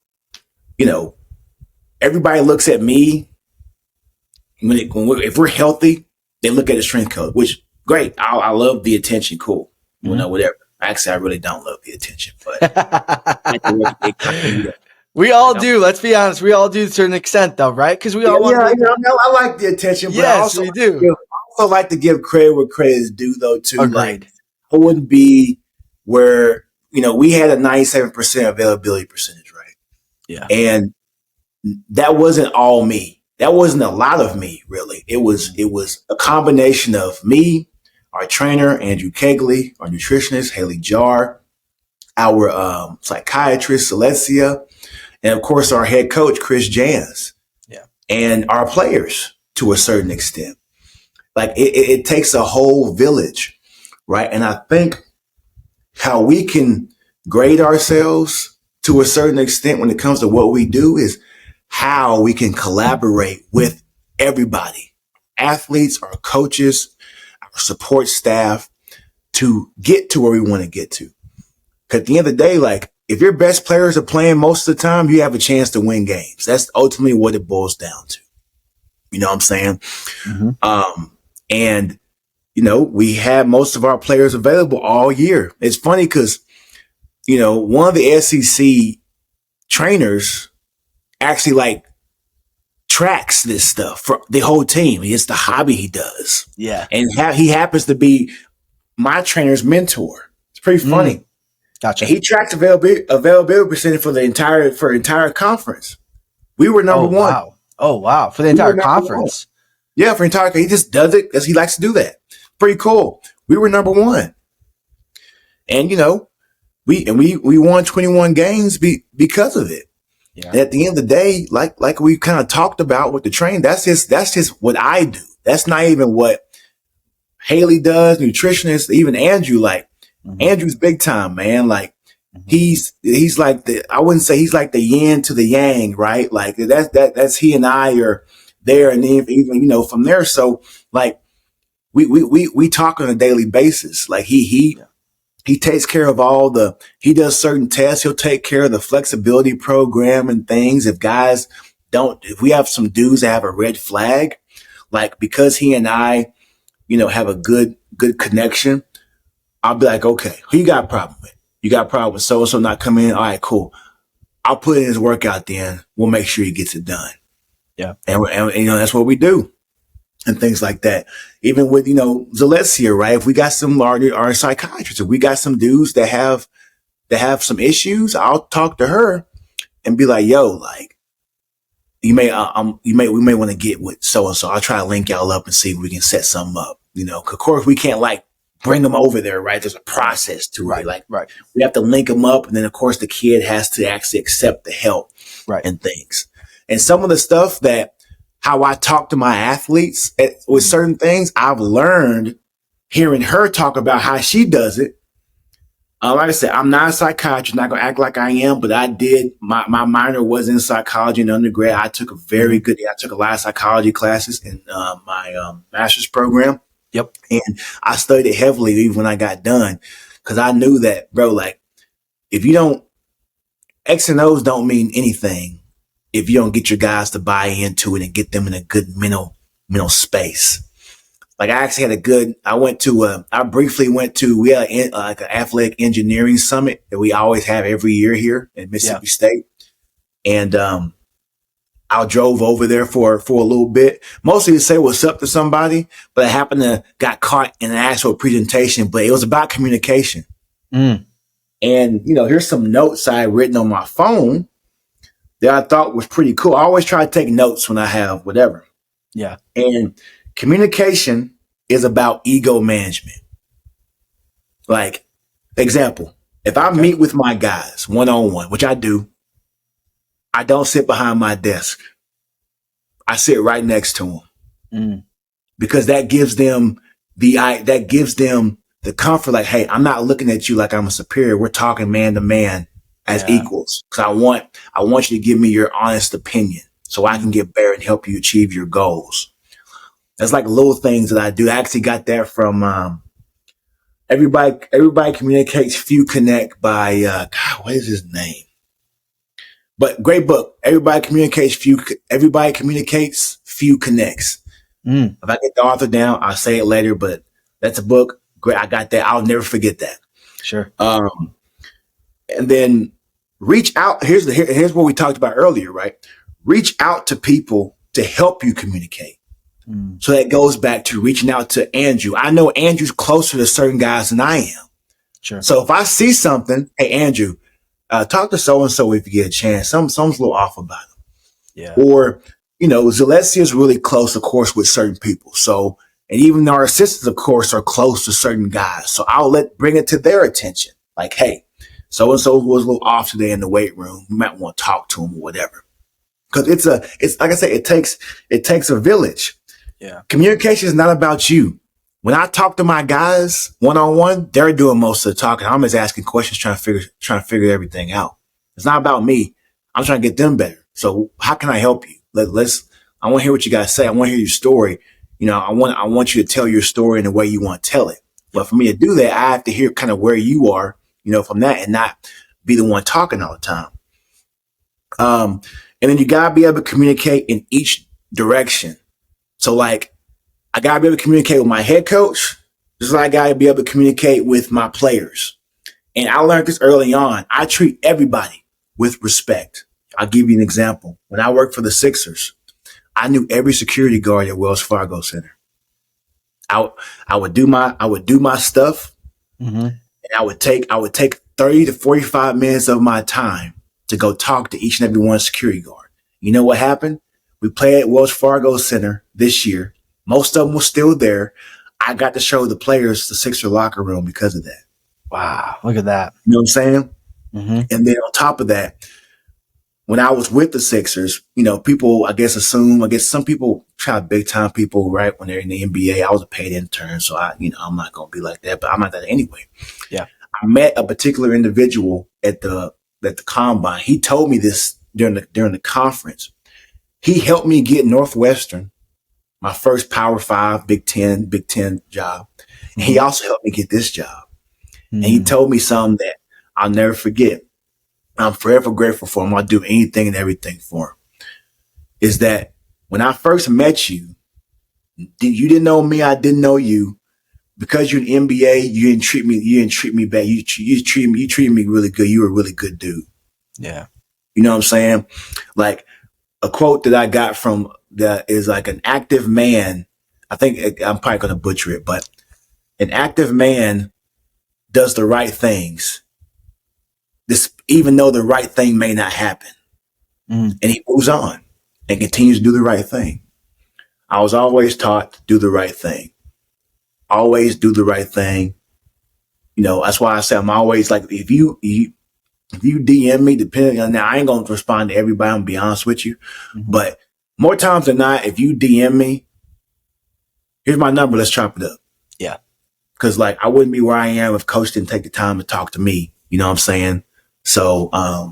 everybody looks at me if we're healthy, they look at the strength coach, which great. I love the attention. Cool. Mm-hmm. Whatever. Actually, I really don't love the attention, but we all do. Let's be honest. We all do to a certain extent, though, right? Because we all want to. I like the attention, but yes, we do. I also like to give credit where credit is due, though. Too. Agreed. Like, I wouldn't be where we had a 97% availability percentage, right? Yeah, and that wasn't all me. That wasn't a lot of me, really. It was a combination of me, our trainer, Andrew Kegley, our nutritionist, Haley Jar, our psychiatrist, Celestia, and of course, our head coach, Chris Jans. Yeah. And our players to a certain extent. Like it takes a whole village, right? And I think how we can grade ourselves to a certain extent when it comes to what we do is how we can collaborate with everybody, athletes, our coaches, our support staff, to get to where we want to get to. Because at the end of the day, like, if your best players are playing most of the time, you have a chance to win games. That's ultimately what it boils down to. You know what I'm saying? Mm-hmm. And, we had most of our players available all year. It's funny because, one of the SEC trainers actually tracks this stuff for the whole team. It's the hobby he does. Yeah. And he happens to be my trainer's mentor. It's pretty funny. Gotcha. And he tracks availability percentage for entire conference. We were number one. Wow. Oh, wow. For the entire conference. Yeah, for entire. He just does it because he likes to do that. Pretty cool. We were number one. And, we won 21 games because of it. Yeah. And at the end of the day, like we kind of talked about with the train, that's just what I do. That's not even what Haley does, nutritionist, even Andrew. Andrew's big time, man. He's like I wouldn't say he's like the yin to the yang, right? Like that's he and I are there, and even from there. So we talk on a daily basis. Like he takes care of he does certain tests. He'll take care of the flexibility program and things. If we have some dudes that have a red flag, because he and I, have a good connection, I'll be like, okay, who you got a problem with? You got a problem with so-and-so not coming in? All right, cool. I'll put in his workout then. We'll make sure he gets it done. Yeah. And that's what we do. And things like that. Even with, Zalesia, right? If we got some our psychiatrists, if we got some dudes that have some issues, I'll talk to her and be like, yo, we may want to get with so-and-so. I'll try to link y'all up and see if we can set something up. Of course we can't bring them over there, right? There's a process to it. Right. We have to link them up. And then of course the kid has to actually accept the help and things. And some of the stuff how I talk to my athletes with certain things, I've learned hearing her talk about how she does it. Like I said, I'm not a psychiatrist, not going to act like I am, but I did. My minor was in psychology in undergrad. I took a lot of psychology classes in my master's program. Yep. And I studied it heavily even when I got done because I knew that, bro, if you don't, X and O's don't mean anything if you don't get your guys to buy into it and get them in a good mental space. I actually had I briefly went to, we had an athletic engineering summit that we always have every year here in Mississippi State. And I drove over there for a little bit, mostly to say what's up to somebody, but I happened to got caught in an actual presentation, but it was about communication. And, here's some notes I had written on my phone that I thought was pretty cool. I always try to take notes when I have whatever. Yeah. And communication is about ego management. Like, example, if I meet with my guys one-on-one, which I do, I don't sit behind my desk. I sit right next to them because that gives them the comfort. Like, hey, I'm not looking at you like I'm a superior. We're talking man to man as equals. Because I want you to give me your honest opinion so I can get better and help you achieve your goals. That's like little things that I do. I actually got that from Everybody Communicates, Few Connect by God, what is his name? But great book. Everybody Communicates, Few Connects. If I get the author down, I'll say it later, but that's a book. Great. I got that. I'll never forget that. Sure. And then reach out. Here's what we talked about earlier, right? Reach out to people to help you communicate. So that goes back to reaching out to Andrew. I know Andrew's closer to certain guys than I am. Sure. So if I see something, hey, Andrew, talk to so-and-so if you get a chance. Something's a little off about him. Yeah. Or, Zaleski is really close, of course, with certain people. So, and even our assistants, of course, are close to certain guys. So I'll bring it to their attention. Like, hey, so-and-so was a little off today in the weight room. You might want to talk to him or whatever. Because it's like I say, it takes a village. Yeah. Communication is not about you. When I talk to my guys one-on-one, they're doing most of the talking. I'm just asking questions, trying to figure everything out. It's not about me. I'm trying to get them better. So how can I help you? I want to hear what you got to say. I want to hear your story. I want you to tell your story in the way you want to tell it. But for me to do that, I have to hear kind of where you are, from that and not be the one talking all the time. And then you got to be able to communicate in each direction. So like, I got to be able to communicate with my head coach, just like I got to be able to communicate with my players. And I learned this early on. I treat everybody with respect. I'll give you an example. When I worked for the Sixers, I knew every security guard at Wells Fargo Center. I would do my stuff, and I would take 30 to 45 minutes of my time to go talk to each and every one security guard. You know what happened? We played at Wells Fargo Center this year. Most of them were still there. I got to show the players the Sixer locker room because of that. Wow. Look at that. You know what I'm saying? And then on top of that, when I was with the Sixers, people, I guess some people try big time people, right? When they're in the NBA, I was a paid intern. So I'm not going to be like that, but I'm not that anyway. Yeah. I met a particular individual at the combine. He told me this during the conference. He helped me get Northwestern, my first Power 5, Big Ten job. And he also helped me get this job. And he told me something that I'll never forget. I'm forever grateful for him. I'll do anything and everything for him. Is that when I first met you, you didn't know me, I didn't know you. Because you're in the NBA, you didn't treat me bad. You treated me really good. You were a really good dude. Yeah. You know what I'm saying? Like, a quote that I got from that is like, an active man. I think I'm probably going to butcher it, but an active man does the right things. Even though the right thing may not happen. And he moves on and continues to do the right thing. I was always taught to do the right thing. Always do the right thing. That's why I say I'm always like, if you DM me, depending on now, I ain't going to respond to everybody. I'm going to be honest with you. But more times than not, if you DM me, here's my number. Let's chop it up. Yeah. Cause like, I wouldn't be where I am if coach didn't take the time to talk to me. You know what I'm saying? So, sorry,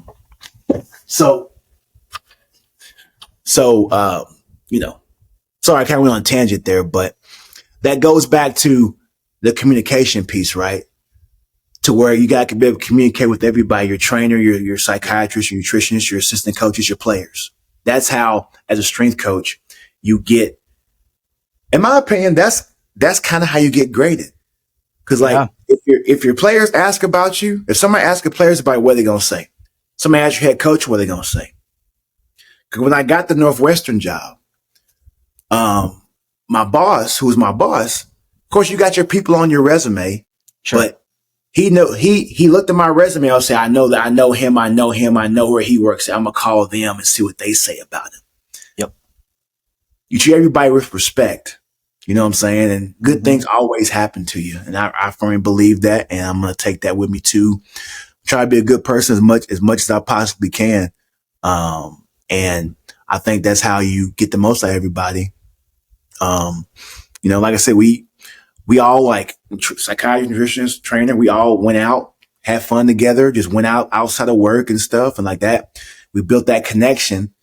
I kind of went on a tangent there, but that goes back to the communication piece, right? To where you got to be able to communicate with everybody, your trainer, your psychiatrist, your nutritionist, your assistant coaches, your players. That's how, as a strength coach, you get, in my opinion, that's kind of how you get graded. Cause like, if your players ask about you, if somebody asks the players about what they're going to say, somebody asks your head coach, what they're going to say. Cause when I got the Northwestern job, my boss, who was my boss, of course, you got your people on your resume, sure. but he looked at my resume. I'll say, I know him. I know where he works. I'm gonna call them and see what they say about him. Yep. You treat everybody with respect. You know what I'm saying? And good things always happen to you. And I firmly believe that. And I'm going to take that with me too. Try to be a good person as much as I possibly can. And I think that's how you get the most out of everybody. Like I said, we all like psychiatry, nutritionist, trainer. We all went out, had fun together, just went out outside of work and stuff. And like that, we built that connection,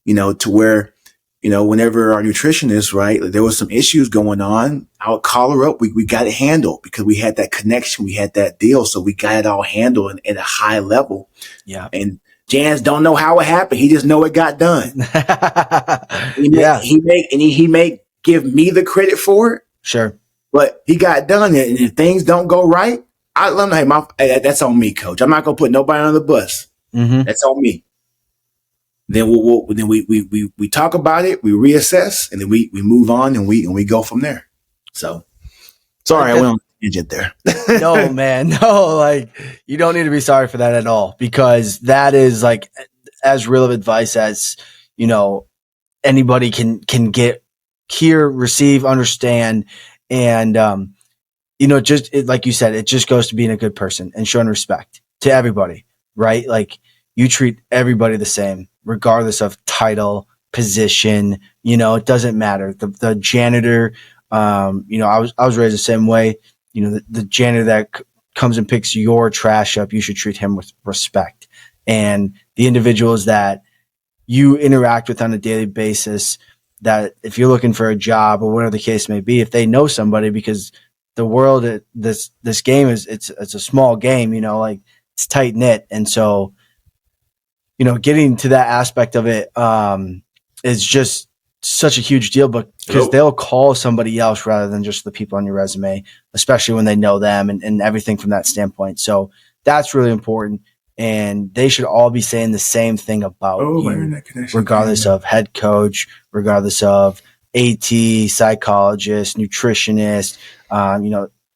to where, whenever our nutritionist, right, there was some issues going on, I would call her up. We got it handled because we had that connection. We had that deal. So we got it all handled at a high level. Yeah. And Jans don't know how it happened. He just know it got done. He may give me the credit for it. Sure. But he got done. And if things don't go right, I let him know, hey, that's on me, coach. I'm not going to put nobody on the bus. Mm-hmm. That's on me. Then we talk about it, we reassess, and then we move on and we go from there. So sorry, I went on a tangent there. No, man, no, like you don't need to be sorry for that at all, because that is like as real of advice as anybody can get, hear, receive, understand, and just like you said, it just goes to being a good person and showing respect to everybody, right? Like you treat everybody the same, regardless of title, position, it doesn't matter. The janitor, I was raised the same way. The janitor that comes and picks your trash up, you should treat him with respect. And the individuals that you interact with on a daily basis, that if you're looking for a job or whatever the case may be, if they know somebody, because the world, this game it's a small game, like it's tight knit. And so, getting to that aspect of it is just such a huge deal, but because they'll call somebody else rather than just the people on your resume, especially when they know them and everything from that standpoint. So that's really important. And they should all be saying the same thing about you, regardless of head coach, regardless of AT, psychologist, nutritionist,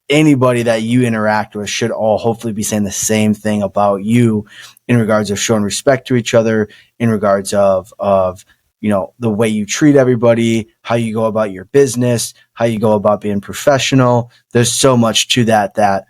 anybody that you interact with should all hopefully be saying the same thing about you in regards of showing respect to each other, in regards of the way you treat everybody, how you go about your business, how you go about being professional. There's so much to that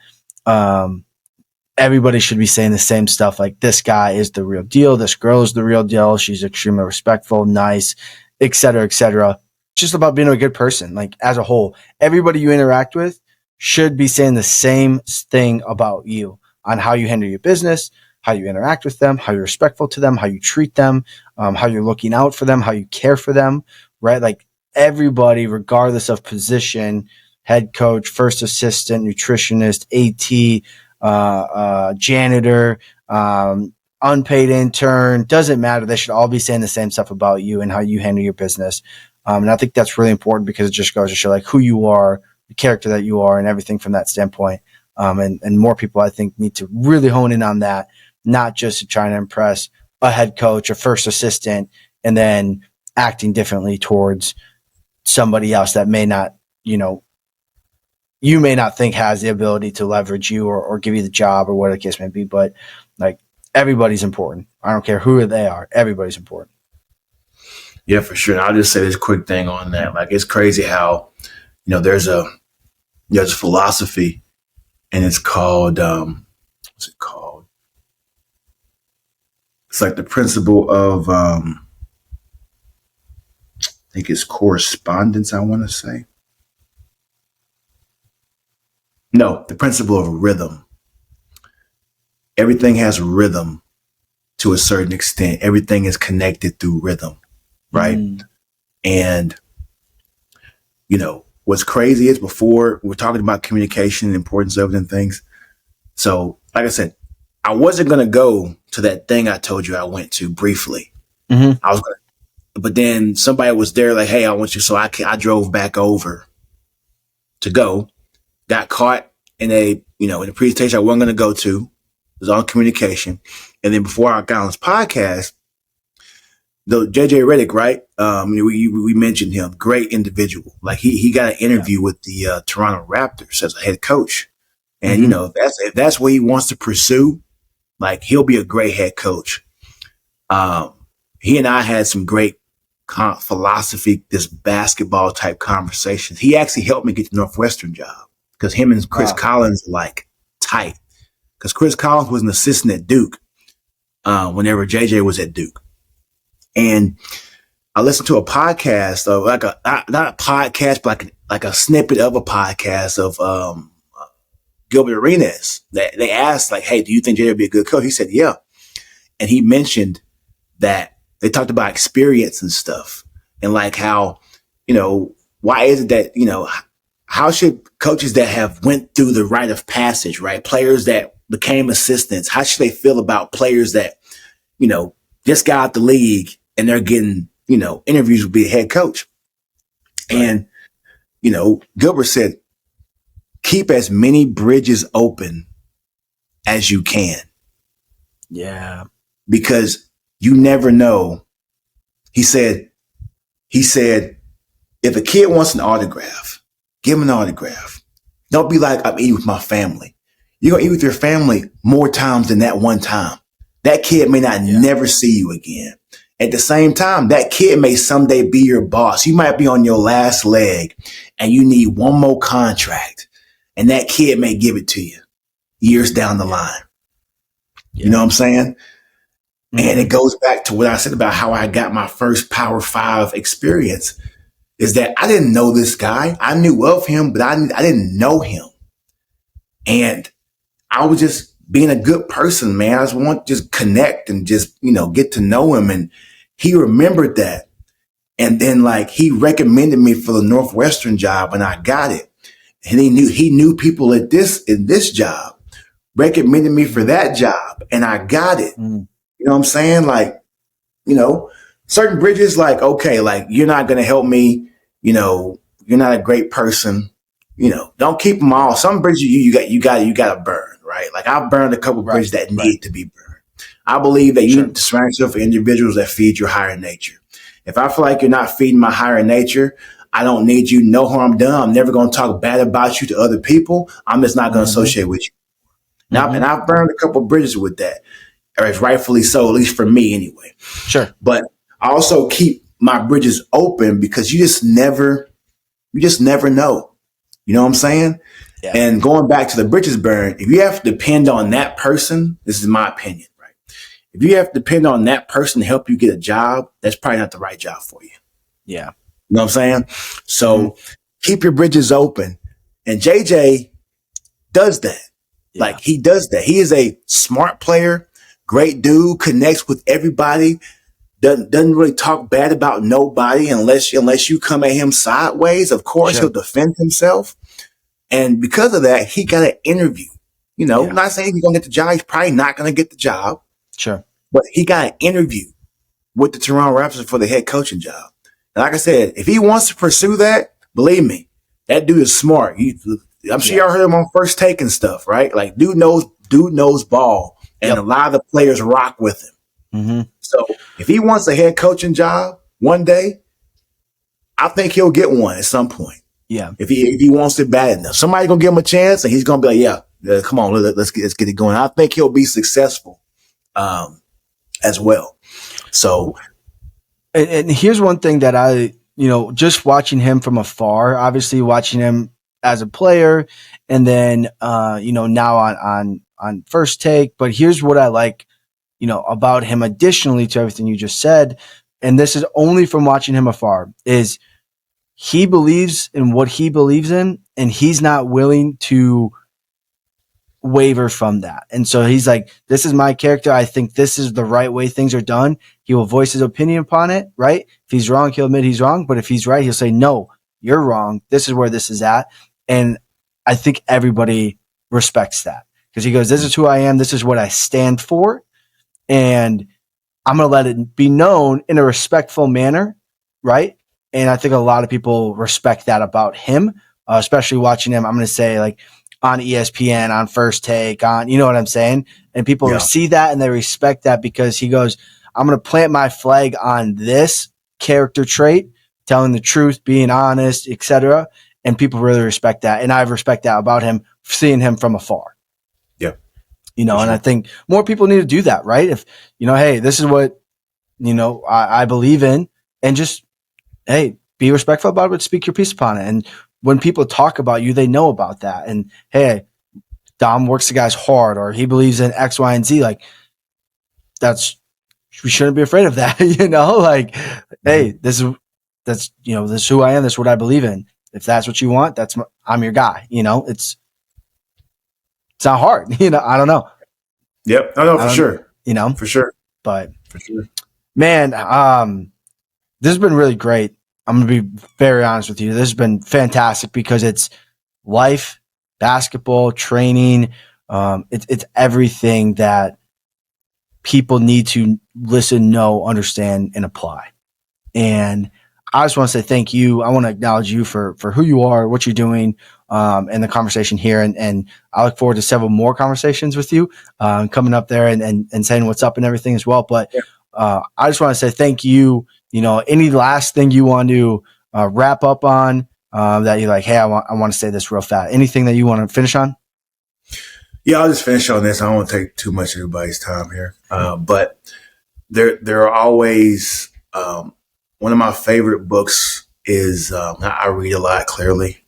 everybody should be saying the same stuff. Like, this guy is the real deal. This girl is the real deal. She's extremely respectful, nice, et cetera, et cetera. It's just about being a good person. Like, as a whole, everybody you interact with should be saying the same thing about you on how you handle your business, how you interact with them, how you're respectful to them, how you treat them, how you're looking out for them, how you care for them, right? Like, everybody, regardless of position, head coach, first assistant, nutritionist, AT, janitor, unpaid intern, doesn't matter. They should all be saying the same stuff about you and how you handle your business. And I think that's really important, because it just goes to show like who you are, the character that you are, and everything from that standpoint. And more people, I think, need to really hone in on that, not just to try and impress a head coach, a first assistant, and then acting differently towards somebody else that may not, you may not think has the ability to leverage you or give you the job or whatever the case may be. But like, everybody's important. I don't care who they are. Everybody's important. Yeah, for sure. And I'll just say this quick thing on that. Like, it's crazy how, there's a philosophy, and it's called, what's it called? It's like the principle of, I think it's correspondence, I want to say. No, the principle of rhythm. Everything has rhythm to a certain extent. Everything is connected through rhythm, right? And, what's crazy is, before we're talking about communication and the importance of it and things. So, like I said, I wasn't going to go to that thing I told you I went to briefly. Mm-hmm. But then somebody was there like, hey, I want you. So I drove back over to go. Got caught in a presentation I wasn't going to go to. It was on communication. And then before I got on this podcast, the JJ Redick, right? We mentioned him. Great individual. Like, he got an interview with the Toronto Raptors as a head coach. And, you know, if that's what he wants to pursue, like, he'll be a great head coach. He and I had some great philosophy, this basketball type conversations. He actually helped me get the Northwestern job because him and Chris Collins were like tight. Because Chris Collins was an assistant at Duke whenever JJ was at Duke. And I listened to a podcast of not a podcast, but like a snippet of a podcast of Gilbert Arenas. That they asked, like, hey, do you think JJ would be a good coach? He said, yeah. And he mentioned that they talked about experience and stuff and like how, you know, why is it that, you know, how should coaches that have went through the rite of passage, right? Players that became assistants, how should they feel about players that, you know, just got out the league and they're getting, you know, interviews with be a head coach? And, you know, Gilbert said, keep as many bridges open as you can. Yeah. Because you never know. He said, if a kid wants an autograph, give him an autograph. Don't be like, I'm eating with my family. You're going to eat with your family more times than that one time. That kid may not never see you again. At the same time, that kid may someday be your boss. You might be on your last leg and you need one more contract. And that kid may give it to you years down the line. You know what I'm saying? And it goes back to what I said about how I got my first Power 5 experience is that I didn't know this guy. I knew of him, but I didn't know him. And I was just being a good person, man. I just want to just connect and just, you know, get to know him. And he remembered that. And then like he recommended me for the Northwestern job and I got it. And he knew people in this job, recommended me for that job and I got it. You know what I'm saying? Like, you know, certain bridges, like, okay, like you're not going to help me. You know, you're not a great person. You know, don't keep them all. Some bridges you got to burn, right? Like I've burned a couple bridges that need to be burned. I believe that you need to surround yourself with individuals that feed your higher nature. If I feel like you're not feeding my higher nature, I don't need you. No harm done. I'm never going to talk bad about you to other people. I'm just not going to associate with you. Now, and I've burned a couple bridges with that. Or it's rightfully so, at least for me anyway. Sure. But I also keep my bridges open because you just never know. You know what I'm saying? Yeah. And going back to the bridges burn, if you have to depend on that person, this is my opinion, right? If you have to depend on that person to help you get a job, that's probably not the right job for you. Yeah. You know what I'm saying? So keep your bridges open. And JJ does that. Yeah. Like he does that. He is a smart player. Great dude, connects with everybody, doesn't really talk bad about nobody unless you come at him sideways. Of course, he'll defend himself. And because of that, he got an interview. You know, not saying he's going to get the job. He's probably not going to get the job. Sure. But he got an interview with the Toronto Raptors for the head coaching job. And like I said, if he wants to pursue that, believe me, that dude is smart. I'm sure y'all heard him on First Take and stuff, right? Like, dude knows ball. And a lot of the players rock with him. So if he wants a head coaching job one day, I think he'll get one at some point. Yeah. If he wants it bad enough, somebody's going to give him a chance and he's going to be like, come on, let's get it going. I think he'll be successful as well. So. And here's one thing that I, you know, just watching him from afar, obviously watching him as a player and then, you know, now on First Take, but here's what I like, you know, about him additionally to everything you just said, and this is only from watching him afar, is he believes in what he believes in, and he's not willing to waver from that. And so he's like, this is my character. I think this is the right way things are done. He will voice his opinion upon it, right? If he's wrong, he'll admit he's wrong, but if he's right, he'll say, no, you're wrong. This is where this is at. And I think everybody respects that. Because he goes, this is who I am. This is what I stand for. And I'm going to let it be known in a respectful manner. Right. And I think a lot of people respect that about him, especially watching him. I'm going to say like on ESPN, on First Take, on, you know what I'm saying? And people see that and they respect that because he goes, I'm going to plant my flag on this character trait, telling the truth, being honest, etc. And people really respect that. And I respect that about him seeing him from afar. Yeah. And I think more people need to do that, right? If, hey, this is what, I believe in, and just, hey, be respectful about it, but speak your piece upon it. And when people talk about you, they know about that. And hey, Dom works the guys hard, or he believes in X, Y, and Z. Like, we shouldn't be afraid of that, like, hey, this is who I am. This is what I believe in. If that's what you want, I'm your guy. It's not hard. I don't know. Yep. I know for sure. For sure. But for sure, man, this has been really great. I'm going to be very honest with you. This has been fantastic because it's life, basketball, training. It's everything that people need to listen, know, understand, and apply. And I just want to say thank you. I want to acknowledge you for who you are, what you're doing, and the conversation here. And I look forward to several more conversations with you coming up there and saying what's up and everything as well. But I just want to say thank you. Any last thing you want to wrap up on that you're like, hey, I want to say this real fast. Anything that you want to finish on? Yeah, I'll just finish on this. I don't want to take too much of everybody's time here. But there are always one of my favorite books is I read a lot clearly.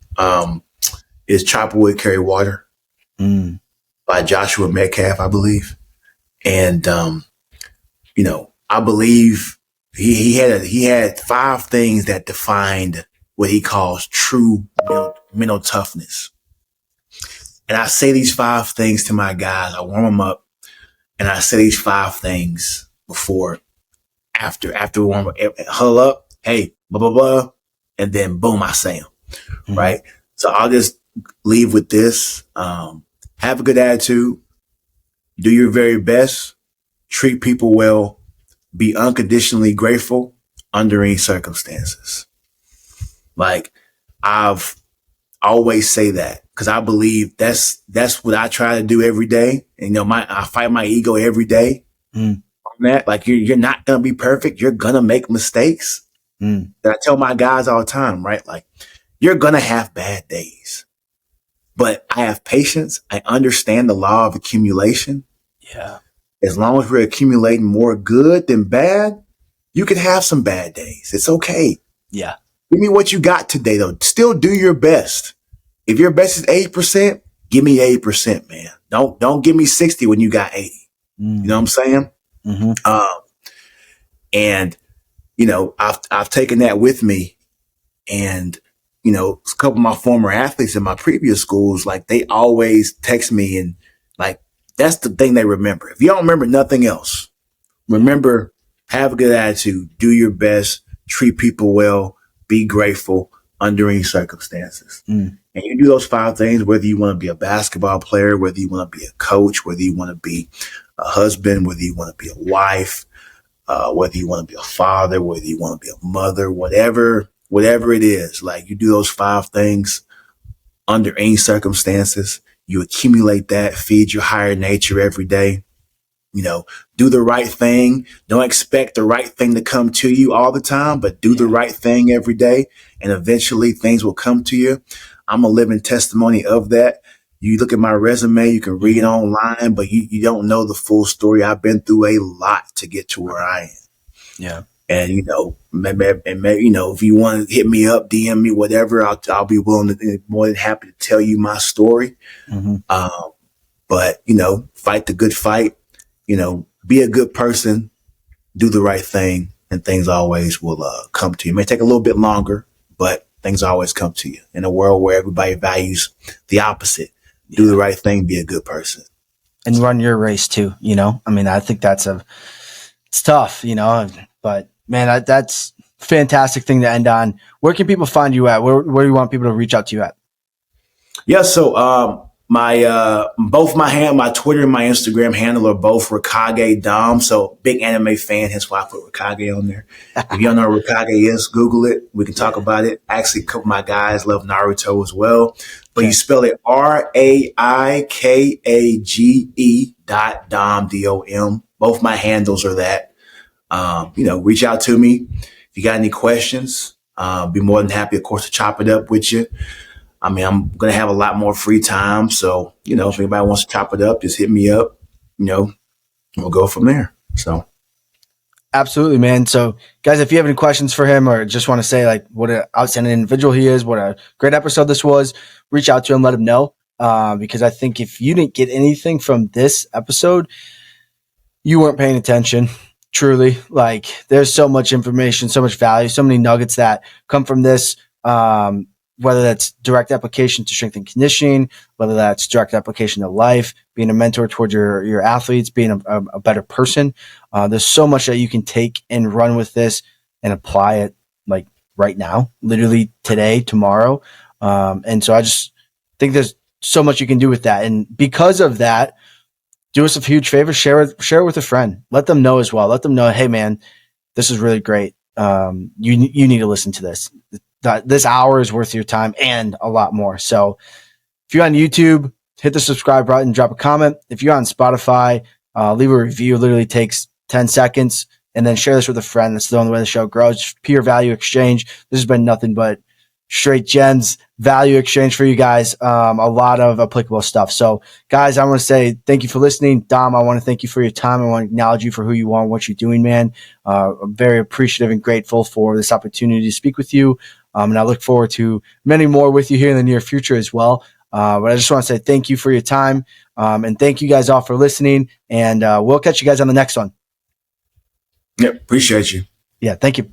Is Chop Wood, Carry Water by Joshua Metcalf, I believe. And I believe he had 5 things that defined what he calls true mental toughness. And I say these 5 things to my guys. I warm them up, and I say these 5 things after we warm up, huddle up, hey, blah, blah, blah. And then boom, I say them. Right. So I'll just leave with this. Have a good attitude. Do your very best. Treat people well. Be unconditionally grateful under any circumstances. Like, I've always say that because I believe that's what I try to do every day. And, I fight my ego every day on that. Like, you're not going to be perfect. You're going to make mistakes. That I tell my guys all the time, right? Like, you're going to have bad days, but I have patience. I understand the law of accumulation. Yeah. As long as we're accumulating more good than bad, you can have some bad days. It's okay. Yeah. Give me what you got today, though. Still do your best. If your best is 80%, give me 80%, man. Don't give me 60 when you got 80. You know what I'm saying? And I've taken that with me, and a couple of my former athletes in my previous schools, like, they always text me, and like, that's the thing they remember. If you don't remember nothing else, remember, have a good attitude, do your best, treat people well, be grateful under any circumstances. And you do those 5 things, whether you want to be a basketball player, whether you want to be a coach, whether you want to be a husband, whether you want to be a wife, whether you want to be a father, whether you want to be a mother, whatever it is. Like, you do those 5 things under any circumstances. You accumulate that, feed your higher nature every day. Do the right thing. Don't expect the right thing to come to you all the time, but do the right thing every day, and eventually things will come to you. I'm a living testimony of that. You look at my resume, you can read it online, but you don't know the full story. I've been through a lot to get to where I am. Yeah. And, maybe, if you want to hit me up, DM me, whatever, I'll be more than happy to tell you my story. But, fight the good fight, be a good person, do the right thing, and things always will come to you. It may take a little bit longer, but things always come to you in a world where everybody values the opposite. Do the right thing, be a good person. And run your race too, I think it's tough, but man, that's a fantastic thing to end on. Where can people find you at? Where do you want people to reach out to you at? Yeah. So, both my Twitter and my Instagram handle are both Rikage Dom. So, big anime fan, hence why I put Rikage on there. If you don't know what Rikage is, Google it. We can talk about it. Actually, a couple of my guys love Naruto as well. But you spell it RAIKAGE.Dom, DOM. Both my handles are that. Reach out to me if you got any questions. Be more than happy, of course, to chop it up with you. I mean, I'm going to have a lot more free time. So, if anybody wants to chop it up, just hit me up, we'll go from there. So. Absolutely, man. So, guys, if you have any questions for him or just want to say like what an outstanding individual he is, what a great episode this was, reach out to him, let him know. Because I think if you didn't get anything from this episode, you weren't paying attention. Truly, like there's so much information, so much value, so many nuggets that come from this. Whether that's direct application to strength and conditioning, whether that's direct application to life, being a mentor towards your athletes, being a better person. There's so much that you can take and run with this and apply it like right now, literally today, tomorrow. And so I just think there's so much you can do with that. And because of that, do us a huge favor, share it with a friend. Let them know as well. Let them know, hey man, this is really great. You need to listen to this. This hour is worth your time and a lot more. So if you're on YouTube, hit the subscribe button, drop a comment. If you're on Spotify, leave a review. It literally takes 10 seconds. And then share this with a friend. That's the only way the show grows. Peer value exchange. This has been nothing but straight gems, value exchange for you guys. A lot of applicable stuff. So guys, I want to say thank you for listening. Dom, I want to thank you for your time. I want to acknowledge you for who you are and what you're doing, man. I'm very appreciative and grateful for this opportunity to speak with you. And I look forward to many more with you here in the near future as well. But I just want to say thank you for your time. And thank you guys all for listening. And we'll catch you guys on the next one. Yep. Appreciate you. Yeah. Thank you.